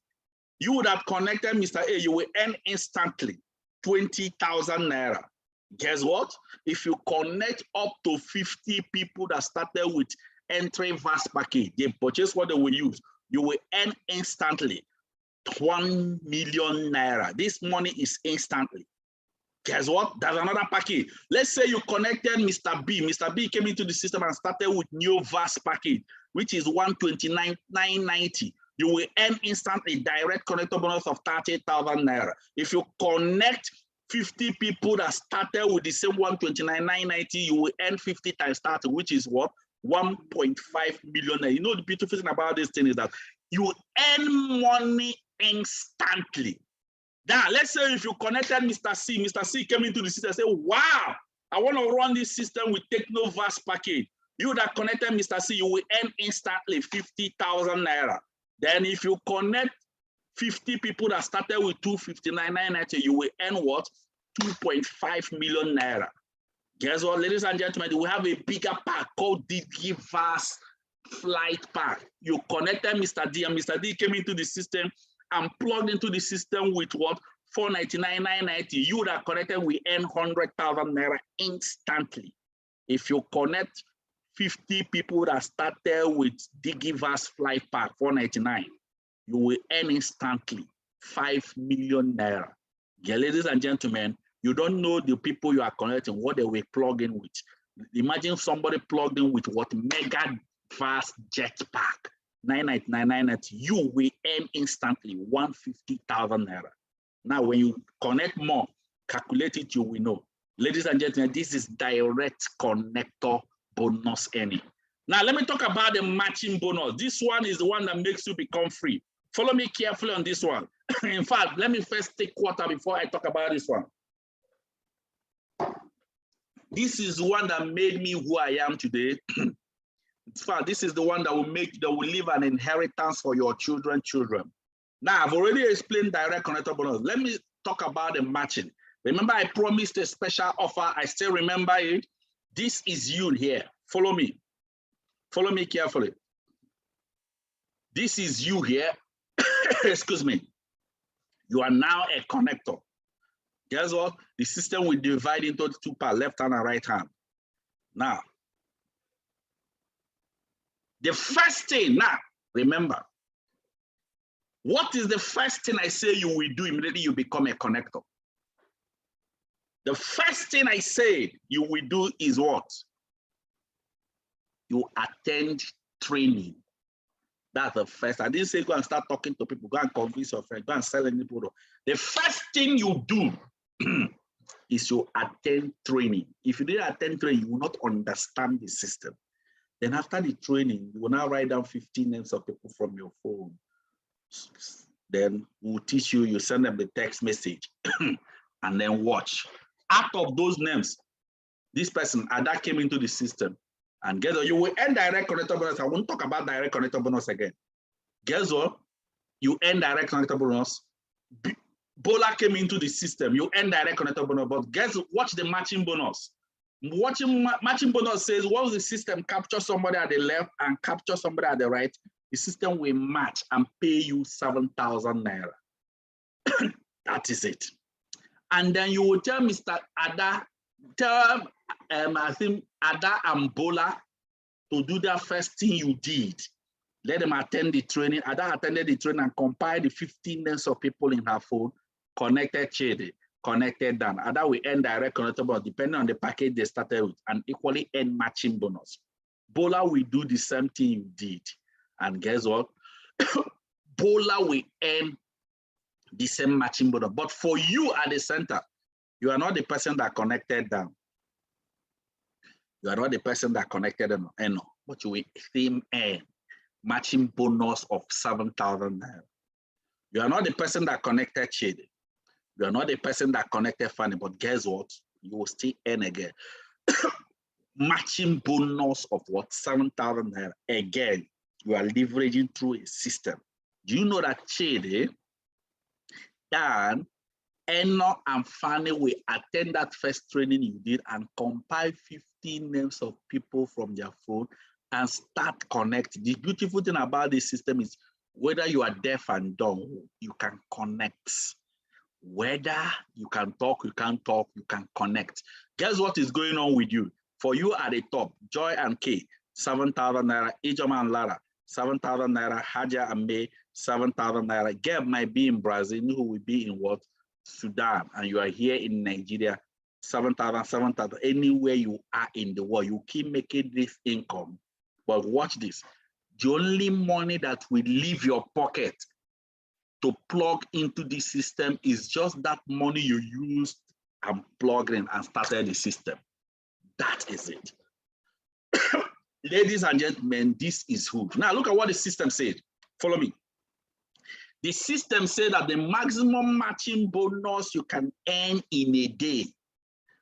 You would have connected Mr. A, you will earn instantly 20,000 naira. Guess what? If you connect up to 50 people that started with entry VAS package, they purchase what they will use, you will earn instantly 1 million naira. This money is instantly. Guess what? There's another package. Let's say you connected Mr. B. Mr. B came into the system and started with new VAS package, which is 129,990. You will earn instantly direct connector bonus of 30,000 naira. If you connect 50 people that started with the same 129,990, you will earn 50 times 30, which is what? 1.5 million. You know, the beautiful thing about this thing is that you earn money instantly. Now, let's say if you connected Mr. C came into the system and said, wow, I want to run this system with Techno VAS package. You that connected Mr. C, you will earn instantly 50,000 naira. Then if you connect 50 people that started with 259,990, you will earn what? 2.5 million naira. Guess what, ladies and gentlemen, we have a bigger pack called the VAS flight pack. You connected Mr. D, and Mr. D came into the system and plugged into the system with what? 499,990. You that connected, we earn 100,000 naira instantly. If you connect 50 people that started with DigiVAS flight pack 499, you will earn instantly 5 million naira. Yeah, ladies and gentlemen, you don't know the people you are connecting, what they will plug in with. Imagine somebody plugged in with what? Mega VAS jet pack 999,990. You will earn instantly 150,000 naira. Now, when you connect more, calculate it, you will know. Ladies and gentlemen, this is direct connector bonus earning. Now, let me talk about the matching bonus. This one is the one that makes you become free. Follow me carefully on this one. In fact, let me first take quarter before I talk about this one. This is the one that made me who I am today. In fact, this is the one that will leave an inheritance for your children. Now, I've already explained direct connector bonus. Let me talk about the matching. Remember, I promised a special offer. I still remember it. This is you here. Follow me. Follow me carefully. This is you here. Excuse me. You are now a connector. Guess what? The system will divide into two parts, left hand and right hand. Now, the first thing, now, remember, what is the first thing I say you will do immediately you become a connector? The first thing I say you will do is what? You attend training. That's the first. I didn't say go and start talking to people, go and convince your friend, go and sell any product. The first thing you do is you attend training. If you didn't attend training, you will not understand the system. Then after the training, you will now write down 15 names of people from your phone. Then we'll teach you, you send them the text message and then watch. Out of those names, this person, Ada, came into the system. And guess what? You will end direct connector bonus. I won't talk about direct connector bonus again. Guess what? You end direct connector bonus. Bola came into the system. You end direct connector bonus. But guess, watch the matching bonus. Matching bonus says, once the system captures somebody at the left and capture somebody at the right, the system will match and pay you 7,000 naira. That is it. And then you will tell Mr. Ada, tell I think Ada and Bola to do that first thing you did. Let them attend the training. Ada attended the training and compiled the 15 names of people in her phone, connected Chidi, connected Dan. Ada will end direct connector bonus depending on the package they started with, and equally end matching bonus. Bola will do the same thing you did. And guess what? Bola will end the same matching bonus. But for you at the center, you are not the person that connected down. You are not the person that connected them, but you will still earn matching bonus of 7,000 naira. You are not the person that connected Chidi. You are not the person that connected Fanny, but guess what? You will still earn again. Matching bonus of what? 7,000 naira. Again, you are leveraging through a system. Do you know that Chidi, Dan, Eno, and Fanny will attend that first training you did and compile 15 names of people from their phone and start connecting. The beautiful thing about this system is whether you are deaf and dumb, you can connect. Whether you can talk, you can't talk, you can connect. Guess what is going on with you? For you at the top, Joy and Kay, 7,000 naira, Ijoma and Lara, 7,000 naira, Haja and May, 7,000 naira. Geb might be in Brazil, who will be in what? Sudan, and you are here in Nigeria, 7,000, 7,000, anywhere you are in the world, you keep making this income. But watch this. The only money that will leave your pocket to plug into the system is just that money you used and plugged in and started the system. That is it. Ladies and gentlemen, this is who. Now look at what the system said. Follow me. The system said that the maximum matching bonus you can earn in a day,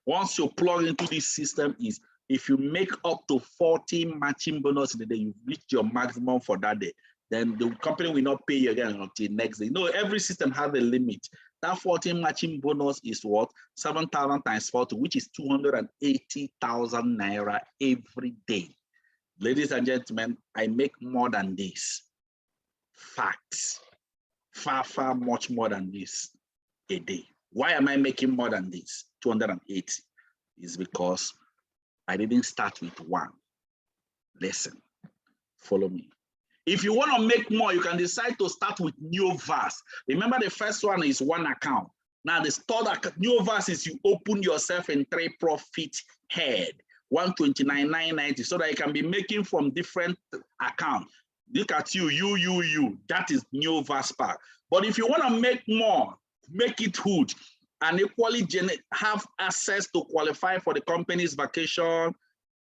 once you plug into this system, is if you make up to 40 matching bonus in a day, you've reached your maximum for that day. Then the company will not pay you again until next day. No, every system has a limit. That 40 matching bonus is what? 7,000 times 40, which is 280,000 naira every day. Ladies and gentlemen, I make more than this. Facts. Far, far much more than this a day. Why am I making more than this? 280 is because I didn't start with one. Listen, follow me. If you want to make more, you can decide to start with new verse. Remember, the first one is one account. Now, the third new verse is you open yourself in 3 profit head, 129,990, so that you can be making from different accounts. Look at you. That is new verse pack. But if you want to make more, make it huge, and equally have access to qualify for the company's vacation,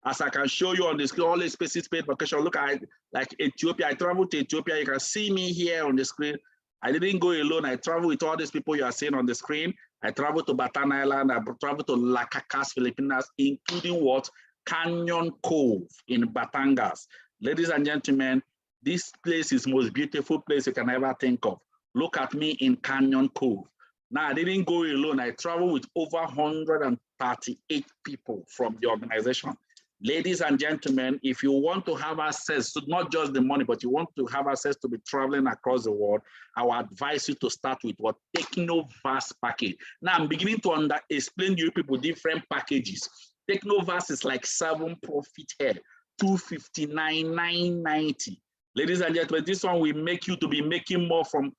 as I can show you on the screen, all the spaces paid vacation. Look at like Ethiopia. I traveled to Ethiopia. You can see me here on the screen. I didn't go alone. I traveled with all these people you are seeing on the screen. I traveled to Bataan Island. I traveled to Lacacas, Filipinas, including what? Canyon Cove in Batangas. Ladies and gentlemen, this place is the most beautiful place you can ever think of. Look at me in Canyon Cove. Now, I didn't go alone. I traveled with over 138 people from the organization. Ladies and gentlemen, if you want to have access to not just the money, but you want to have access to be traveling across the world, I would advise you to start with what? Technoverse package. Now, I'm beginning to explain to you people different packages. Technoverse is like 7 profit head, 259,990. Ladies and gentlemen, this one will make you to be making more from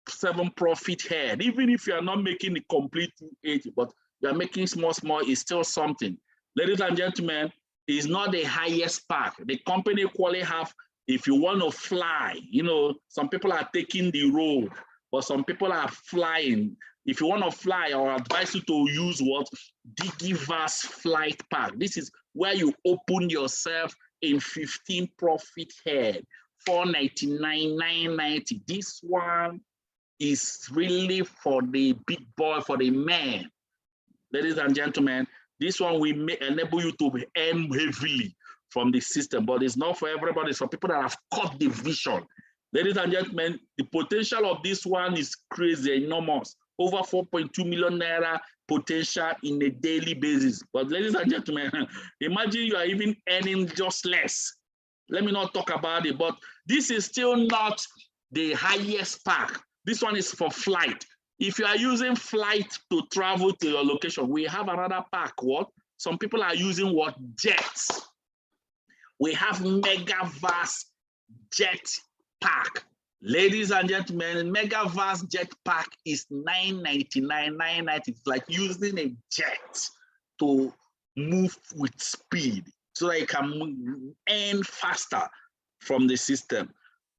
7 profit head. Even if you are not making the complete 280, but you are making small, is still something. Ladies and gentlemen, it's not the highest pack. The company equally have, if you want to fly, you know, some people are taking the road, but some people are flying. If you want to fly, I will advise you to use what? Digiverse flight pack. This is where you open yourself in 15 profit head. 499,990. This one is really for the big boy, for the man. Ladies and gentlemen, this one will enable you to earn heavily from the system, but it's not for everybody. It's for people that have caught the vision. Ladies and gentlemen, the potential of this one is crazy, enormous. Over 4.2 million naira potential in a daily basis. But ladies and gentlemen, imagine you are even earning just less. Let me not talk about it, but this is still not the highest pack. This one is for flight. If you are using flight to travel to your location, we have another pack. What? Some people are using what? Jets. We have mega vast jet pack. Ladies and gentlemen, mega vast jet pack is $999, $990. It's like using a jet to move with speed so that you can earn faster from the system.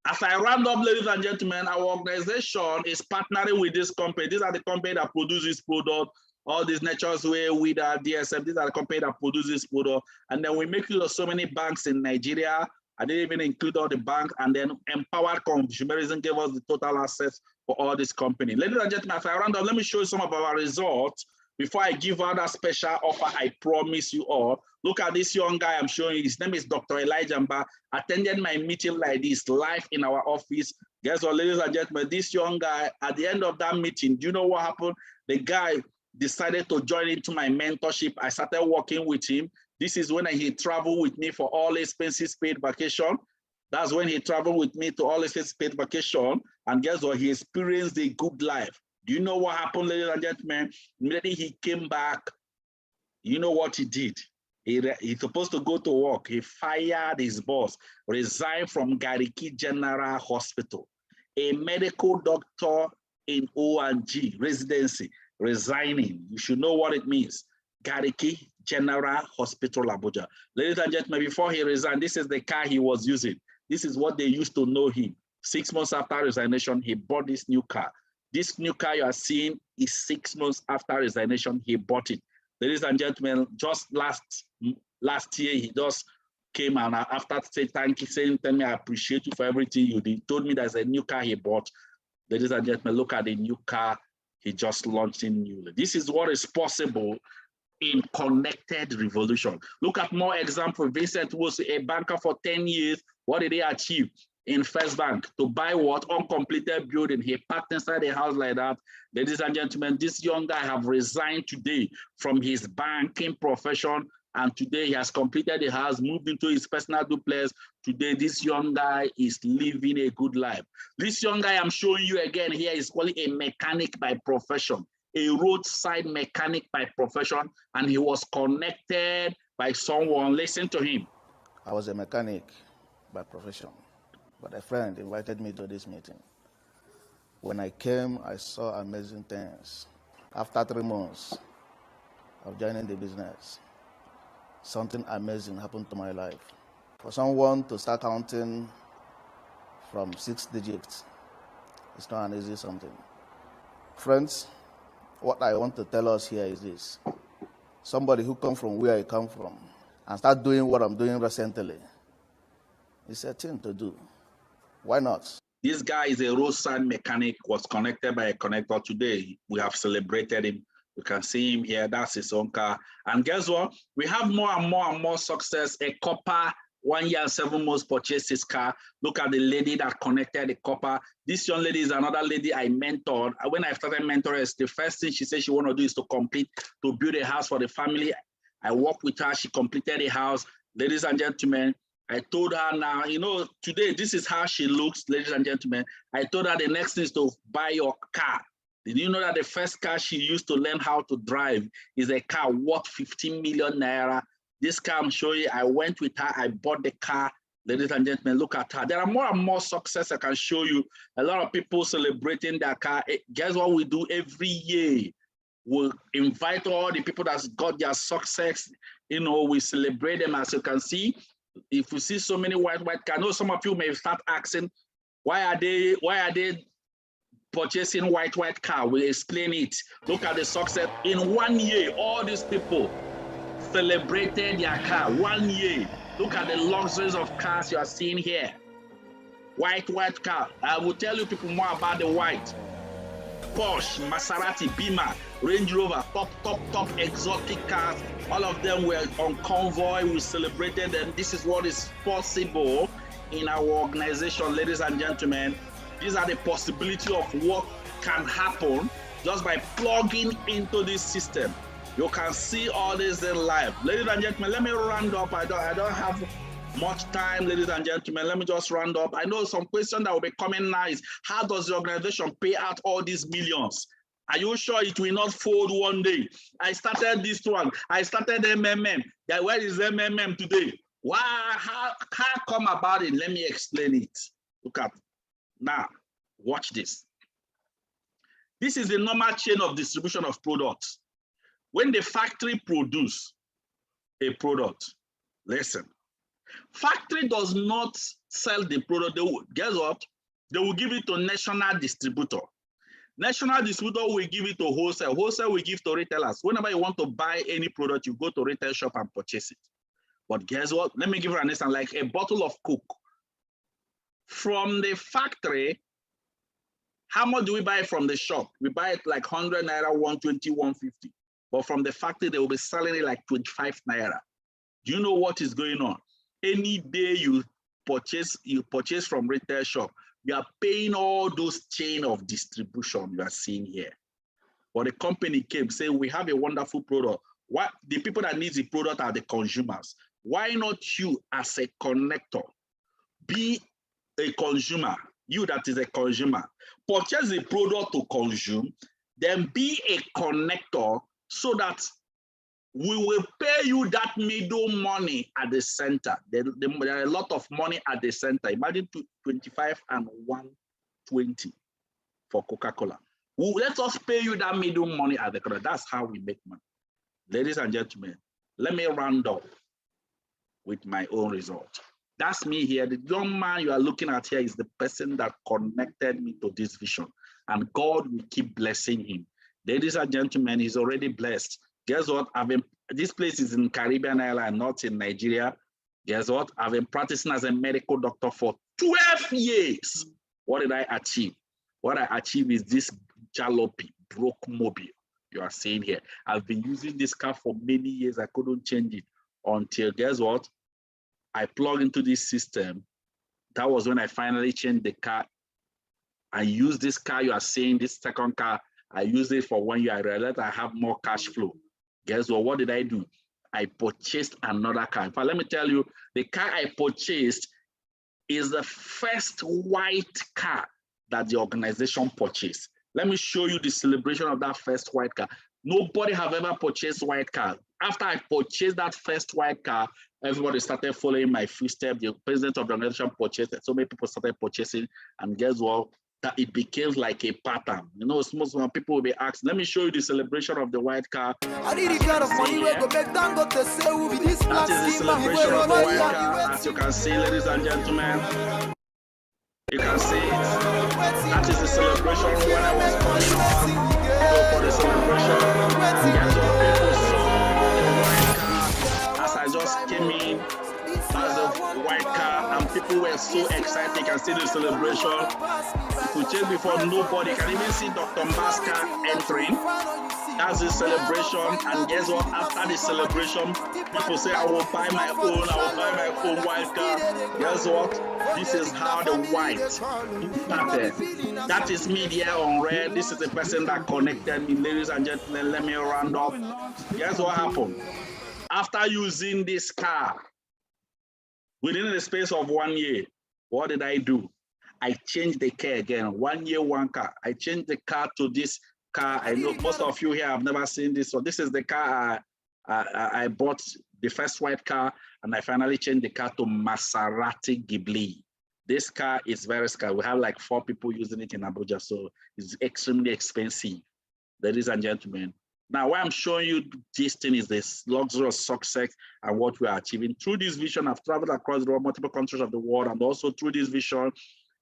As I round up, ladies and gentlemen, our organization is partnering with this company. These are the company that produce this product. All these Nature's Way, with our DSM, these are the company that produce this product. And then we make use of so many banks in Nigeria. I didn't even include all the banks. And then Empowered Consumerism gave us the total assets for all this company. Ladies and gentlemen, as I round up, let me show you some of our results before I give out that special offer I promise you all. Look at this young guy I'm showing you. His name is Dr. Elijah Mba. Attended my meeting like this, live in our office. Guess what, ladies and gentlemen, this young guy, at the end of that meeting, do you know what happened? The guy decided to join into my mentorship. I started working with him. This is when he traveled with me for all expenses paid vacation. That's when he traveled with me to all expenses paid vacation. And guess what? He experienced a good life. Do you know what happened, ladies and gentlemen? Immediately he came back, you know what he did? He's supposed to go to work. He fired his boss, resigned from Gariki General Hospital. A medical doctor in O&G residency, resigning. You should know what it means. Gariki General Hospital, Abuja. Ladies and gentlemen, before he resigned, this is the car he was using. This is what they used to know him. 6 months after resignation, he bought this new car. This new car you are seeing is 6 months after resignation, he bought it. Ladies and gentlemen, just last year, he just came and after saying tell me I appreciate you for everything you did, told me there's a new car he bought. Ladies and gentlemen, look at the new car he just launched in newly. This is what is possible in connected revolution. Look at more example. Vincent was a banker for 10 years. What did he achieve? In First Bank to buy what? Uncompleted building. He parked inside a house like that. Ladies and gentlemen, this young guy have resigned today from his banking profession, and today he has completed the house, moved into his personal duplex. Today, this young guy is living a good life. This young guy I'm showing you again here is called a mechanic by profession, a roadside mechanic by profession, and he was connected by someone. Listen to him. I was a mechanic by profession, but a friend invited me to this meeting. When I came, I saw amazing things. After 3 months of joining the business, something amazing happened to my life. For someone to start counting from 6 digits, it's not an easy something. Friends, what I want to tell us here is this. Somebody who comes from where I come from and start doing what I'm doing recently, it's a thing to do. Why not? This guy is a roadside mechanic, was connected by a connector. Today, we have celebrated him. You can see him here. That's his own car. And guess what? We have more and more and more success. A copper, 1 year and 7 months purchased his car. Look at the lady that connected the copper. This young lady is another lady I mentored. When I started mentoring, the first thing she said she want to do is to build a house for the family. I worked with her. She completed the house. Ladies and gentlemen, I told her now, you know, today, this is how she looks, ladies and gentlemen. I told her the next thing is to buy your car. Did you know that the first car she used to learn how to drive is a car worth 15 million naira? This car I'm showing you, I went with her, I bought the car. Ladies and gentlemen, look at her. There are more and more success I can show you. A lot of people celebrating their car. Guess what we do every year? We'll invite all the people that's got their success. You know, we celebrate them. As you can see, if you see so many white cars, I know some of you may start asking, why are they purchasing white car? We'll explain it. Look at the success. In 1 year, all these people celebrated their car. 1 year. Look at the luxuries of cars you are seeing here. White car. I will tell you people more about the white. Porsche, Maserati, Beamer, Range Rover, top exotic cars. All of them were on convoy. We celebrated them. This is what is possible in our organization, ladies and gentlemen. These are the possibility of what can happen just by plugging into this system. You can see all this in live. Ladies and gentlemen, let me round up. I don't have much time, ladies and gentlemen. Let me just round up. I know some question that will be coming now is, how does the organization pay out all these millions? Are you sure it will not fold one day? I started this one. I started MMM. Where is MMM today? Why? How come about it? Let me explain it. Look at now. Watch this. This is the normal chain of distribution of products. When the factory produce a product, listen, factory does not sell the product. Guess what? They will give it to national distributor. National distributor will give it to wholesale. Wholesale will give to retailers. Whenever you want to buy any product, you go to retail shop and purchase it. But guess what? Let me give you an example, like a bottle of Coke. From the factory, how much do we buy from the shop? We buy it like 100 naira, 120, 150. But from the factory, they will be selling it like 25 naira. Do you know what is going on? Any day you purchase from retail shop, you are paying all those chain of distribution you are seeing here. But the company came saying, we have a wonderful product. What the people that need the product are the consumers. Why not you as a connector be a consumer? You that is a consumer, purchase the product to consume, then be a connector so that we will pay you that middle money at the center. There are a lot of money at the center. Imagine 25 and 120 for Coca-Cola. Let us pay you that middle money at the center. That's how we make money. Ladies and gentlemen, let me round up with my own result. That's me here. The young man you are looking at here is the person that connected me to this vision. And God will keep blessing him. Ladies and gentlemen, he's already blessed. Guess what? This place is in Caribbean island, not in Nigeria. Guess what? I've been practicing as a medical doctor for 12 years. What did I achieve? What I achieved is this jalopy, broke mobile you are seeing here. I've been using this car for many years. I couldn't change it until, guess what? I plug into this system. That was when I finally changed the car. I use this car you are seeing, this second car. I use it for 1 year. I realized I have more cash flow. Guess what? What did I do? I purchased another car. In fact, let me tell you, the car I purchased is the first white car that the organization purchased. Let me show you the celebration of that first white car. Nobody have ever purchased white car. After I purchased that first white car, everybody started following my footsteps. The president of the organization purchased it. So many people started purchasing, and guess what? That it became like a pattern. You know, most people will be asked, let me show you the celebration of the white car. I need the kind of money where go make Dangote to say who be this. That is the celebration of the white car, as you can see, ladies and gentlemen. You can see it. That is the celebration when I was coming on. So for the celebration, guess what? People saw the white car as I just came in. That's the white car, and people were so excited. You can see the celebration. If we check before, nobody can even see Dr. Maska entering. That's the celebration, and guess what? After the celebration, people say, I will buy my own, white car. Guess what? This is how the white started. That is me there on red. This is the person that connected me. Ladies and gentlemen, let me round up. Guess what happened? After using this car, within the space of 1 year, what did I do? I changed the car again. 1 year, one car. I changed the car to this car. I know most of you here have never seen this. So this is the car I bought, the first white car, and I finally changed the car to Maserati Ghibli. This car is very scarce. We have like 4 people using it in Abuja, so it's extremely expensive, ladies and gentlemen. Now, why I'm showing you this thing is this luxurious success and what we are achieving. Through this vision, I've traveled across the world, multiple countries of the world, and also through this vision,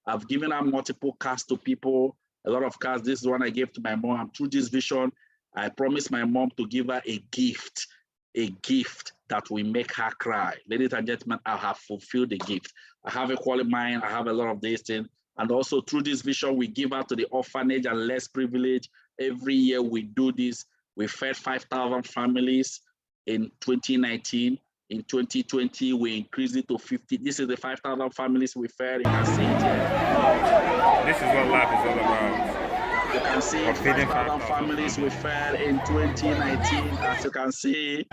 I've given out multiple cars to people, a lot of cars. This is one I gave to my mom. And through this vision, I promised my mom to give her a gift that will make her cry. Ladies and gentlemen, I have fulfilled the gift. I have a quality mind. I have a lot of these things. And also through this vision, we give out to the orphanage and less privileged. Every year we do this. We fed 5,000 families in 2019. In 2020, we increased it to 50. This is the 5,000 families we fed. You can see it here. This is what life is all about. You can see 5,000 families we fed in 2019. As you can see,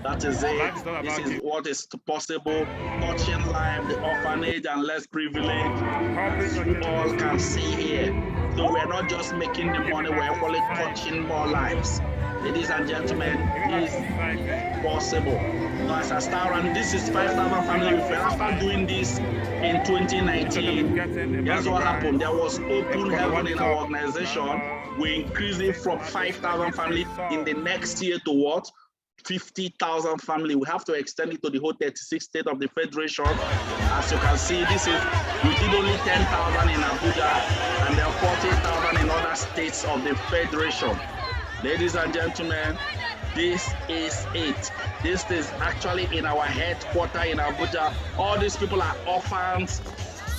that is it. This is what is possible. Touching life, the orphanage and less privileged, as you all can see here. So we're not just making the money, we're actually touching more lives. Ladies and gentlemen, this is possible. Now, as I start, and this is 5,000 families we fed. After doing this in 2019, guess what happened? There was open heaven in our organization. We increased it from 5,000 families in the next year to what? 50,000 families. We have to extend it to the whole 36 states of the Federation. As you can see, this is, we did only 10,000 in Abuja and there are 40,000 in other states of the Federation. Ladies and gentlemen, this is it. This is actually in our headquarters in Abuja. All these people are orphans,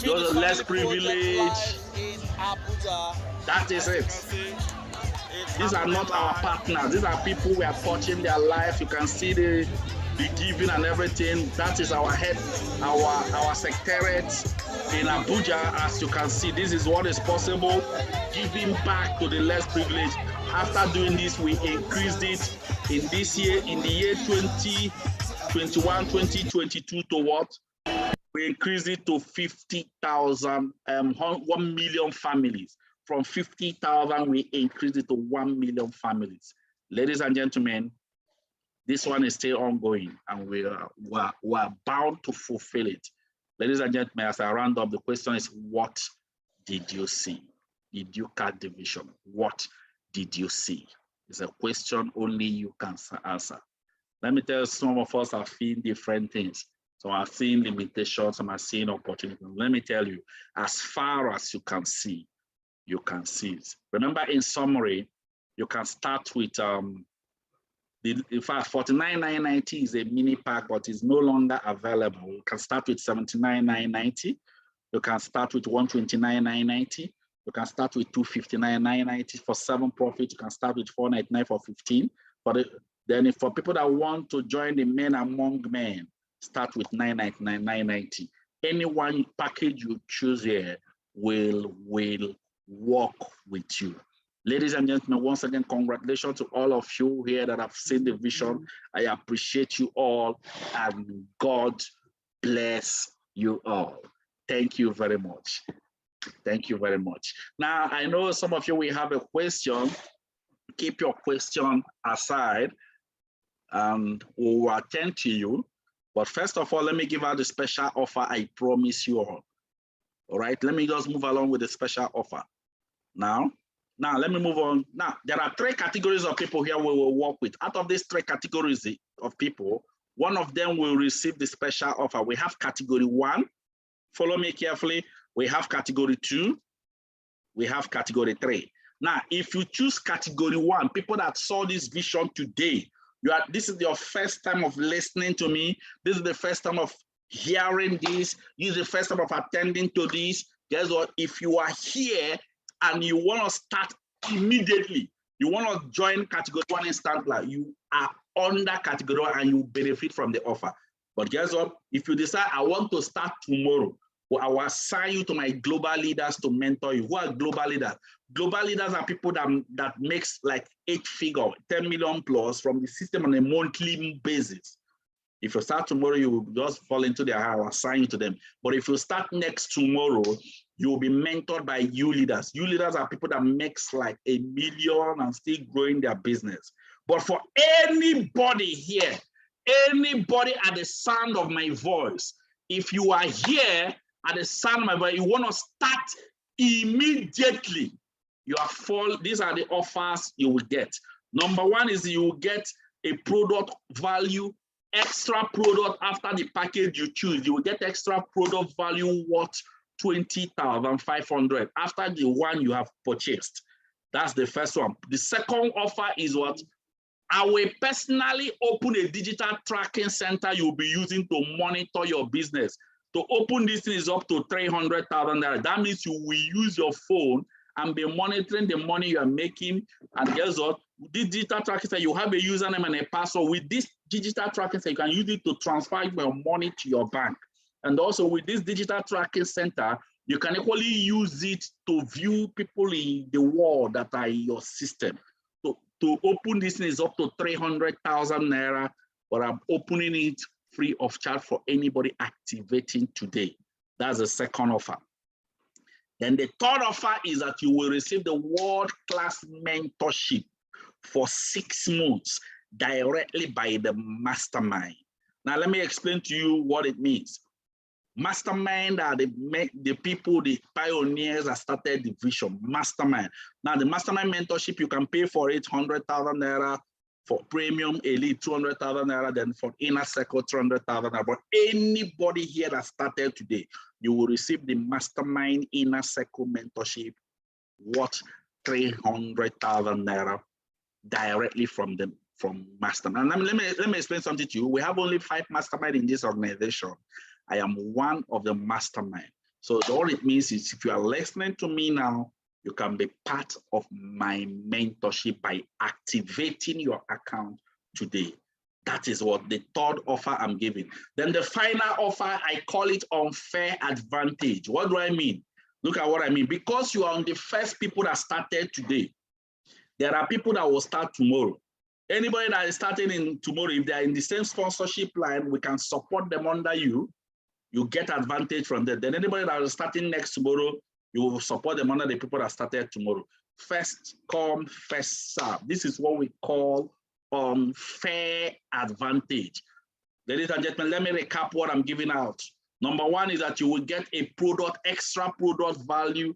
those are less privileged. That is it. These are not our partners. These are people we are touching their life. You can see the giving and everything. That is our head, our secretariat in Abuja. As you can see, this is what is possible. Giving back to the less privileged. After doing this, we increased it in this year, in the year 2021, 2022 to what? We increased it to 50,000, 1 million families. From 50,000, we increased it to 1 million families. Ladies and gentlemen, this one is still ongoing and we are bound to fulfill it. Ladies and gentlemen, as I round up, the question is, what did you see? Did you catch the vision? What did you see? It's a question only you can answer. Let me tell you, some of us are seeing different things. Some are seeing limitations, some are seeing opportunities. Let me tell you, as far as you can see it. Remember, in summary, you can start with, in fact, 49,990 is a mini pack, but it's no longer available. You can start with 79,990. You can start with 129,990. You can start with 259,990 for 7 profit. You can start with 499 for 15. Then for people that want to join the men among men, start with 999, 990. Any one package you choose here will work with you. Ladies and gentlemen, once again, congratulations to all of you here that have seen the vision. I appreciate you all and God bless you all. Thank you very much. Thank you very much. Now, I know some of you will have a question. Keep your question aside and we'll attend to you. But first of all, let me give out the special offer I promise you all. All right, let me just move along with the special offer. Now, let me move on. Now, there are 3 categories of people here we will work with. Out of these 3 categories of people, one of them will receive the special offer. We have category 1. Follow me carefully. We have category 2. We have category 3. Now, if you choose category 1, people that saw this vision today, this is your first time of listening to me. This is the first time of hearing this. This is the first time of attending to this. Guess what? If you are here and you want to start immediately, you want to join category 1 instantly, you are under category 1 and you benefit from the offer. But guess what? If you decide, I want to start tomorrow, well, I will assign you to my global leaders to mentor you. Who are global leaders? Global leaders are people that makes like 8-figure, 10 million plus from the system on a monthly basis. If you start tomorrow, you will just fall into their hand. I will assign you to them. But if you start next tomorrow, you will be mentored by you leaders. You leaders are people that makes like 1 million and still growing their business. But for anybody here, anybody at the sound of my voice, if you are here at the sound of my voice, you want to start immediately, these are the offers you will get. Number 1 is you will get a product value, extra product after the package you choose. You will get extra product value worth 20,500 after the one you have purchased. That's the first one. The second offer is what? I will personally open a digital tracking center you'll be using to monitor your business, To open this thing is up to 300,000 naira. That means you will use your phone and be monitoring the money you are making. And guess what? This digital tracking center, you have a username and a password. With this digital tracking center, you can use it to transfer your money to your bank. And also with this digital tracking center, you can equally use it to view people in the world that are in your system. To open this thing is up to 300,000 naira, but I'm opening it free of charge for anybody activating today. That's the second offer. Then the third offer is that you will receive the world-class mentorship for 6 months directly by the mastermind. Now, let me explain to you what it means. Mastermind are the people, the pioneers that started the vision. Mastermind. Now, the mastermind mentorship, you can pay for it 100,000 naira, for premium elite 200,000 naira, then for inner circle 300,000 naira. But anybody here that started today, you will receive the mastermind inner circle mentorship worth 300,000 naira directly from mastermind. And let me explain something to you. We have only 5 mastermind in this organization. I am one of the mastermind. So all it means is if you are listening to me now, you can be part of my mentorship by activating your account today. That is what the third offer I'm giving. Then the final offer, I call it unfair advantage. What do I mean? Look at what I mean. Because you are on the first people that started today, there are people that will start tomorrow. Anybody that is starting in tomorrow, if they are in the same sponsorship line, we can support them under you. You get advantage from that. Then anybody that is starting next tomorrow, you will support them under the people that started tomorrow. First come, first serve. This is what we call unfair advantage. Ladies and gentlemen, let me recap what I'm giving out. Number one is that you will get a product, extra product value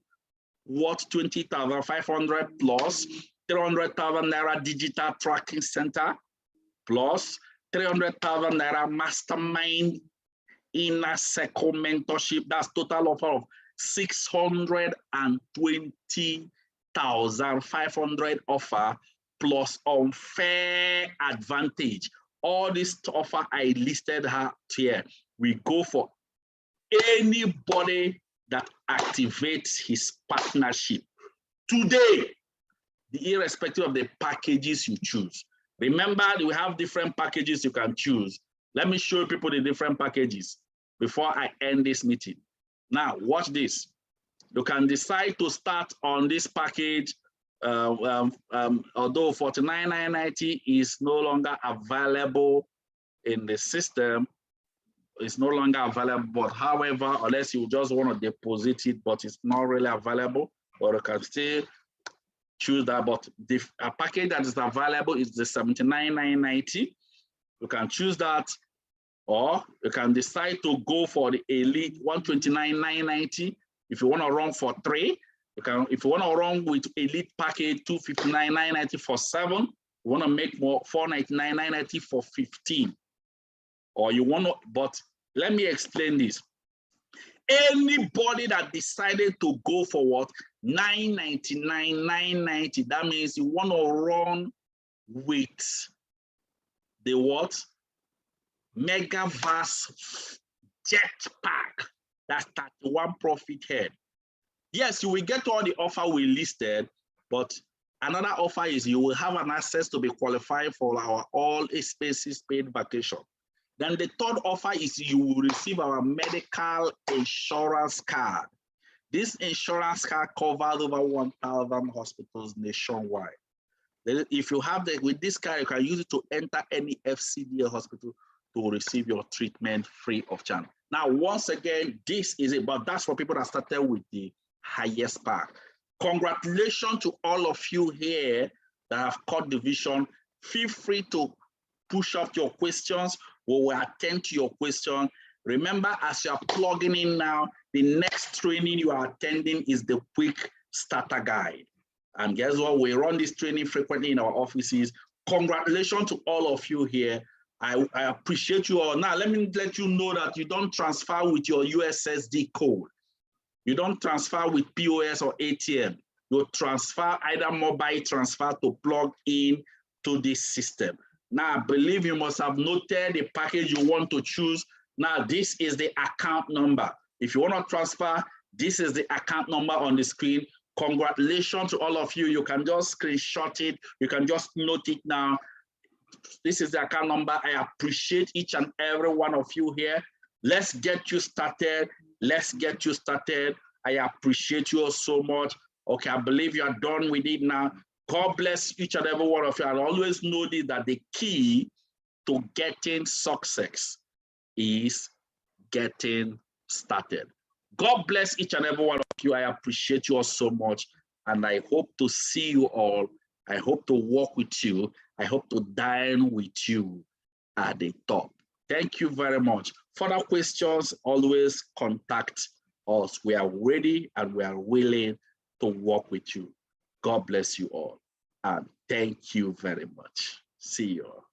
worth 20,500 plus 300,000 naira digital tracking center plus 300,000 naira mastermind inner circle mentorship. That's total offer of 620,500 offer plus unfair advantage. All this offer I listed here, we go for anybody that activates his partnership today, irrespective of the packages you choose. Remember, we have different packages you can choose. Let me show people the different packages before I end this meeting. Now, watch this. You can decide to start on this package, although 49,990 is no longer available in the system. It's no longer available, but however, unless you just want to deposit it, but it's not really available, or you can still choose that. But the package that is available is the 79,990. You can choose that, or you can decide to go for the elite 129,990. If you want to run for 3, you can. If you want to run with elite package 259,990 for 7, you want to make more 499,990 for 15, or you want to. But let me explain this. Anybody that decided to go for what 999,990, that means you want to run with the what Megaverse Jetpack. That's 31 profit head. Yes, you will get all the offer we listed, but another offer is you will have an access to be qualified for our all expenses paid vacation. Then the third offer is you will receive our medical insurance card. This insurance card covers over 1,000 hospitals nationwide. Then if you have with this card, you can use it to enter any FCDA hospital to receive your treatment free of charge. Now, once again, this is it, but that's for people that started with the highest pack. Congratulations to all of you here that have caught the vision. Feel free to push up your questions. We will attend to your question. Remember, as you are plugging in now, the next training you are attending is the quick starter guide. And guess what? We run this training frequently in our offices. Congratulations to all of you here. I appreciate you all. Now, let me let you know that you don't transfer with your USSD code. You don't transfer with POS or ATM. You transfer either mobile transfer to plug in to this system. Now, I believe you must have noted the package you want to choose. Now, this is the account number. If you want to transfer, this is the account number on the screen. Congratulations to all of you. You can just screenshot it. You can just note it now. This is the account number. I appreciate each and every one of you here. Let's get you started. Let's get you started. I appreciate you all so much. Okay, I believe you are done with it now. God bless each and every one of you. And always know this, that the key to getting success is getting started. God bless each and every one of you. I appreciate you all so much. And I hope to see you all. I hope to work with you. I hope to dine with you at the top. Thank you very much. Further questions, always contact us. We are ready and we are willing to work with you. God bless you all. And thank you very much. See you all.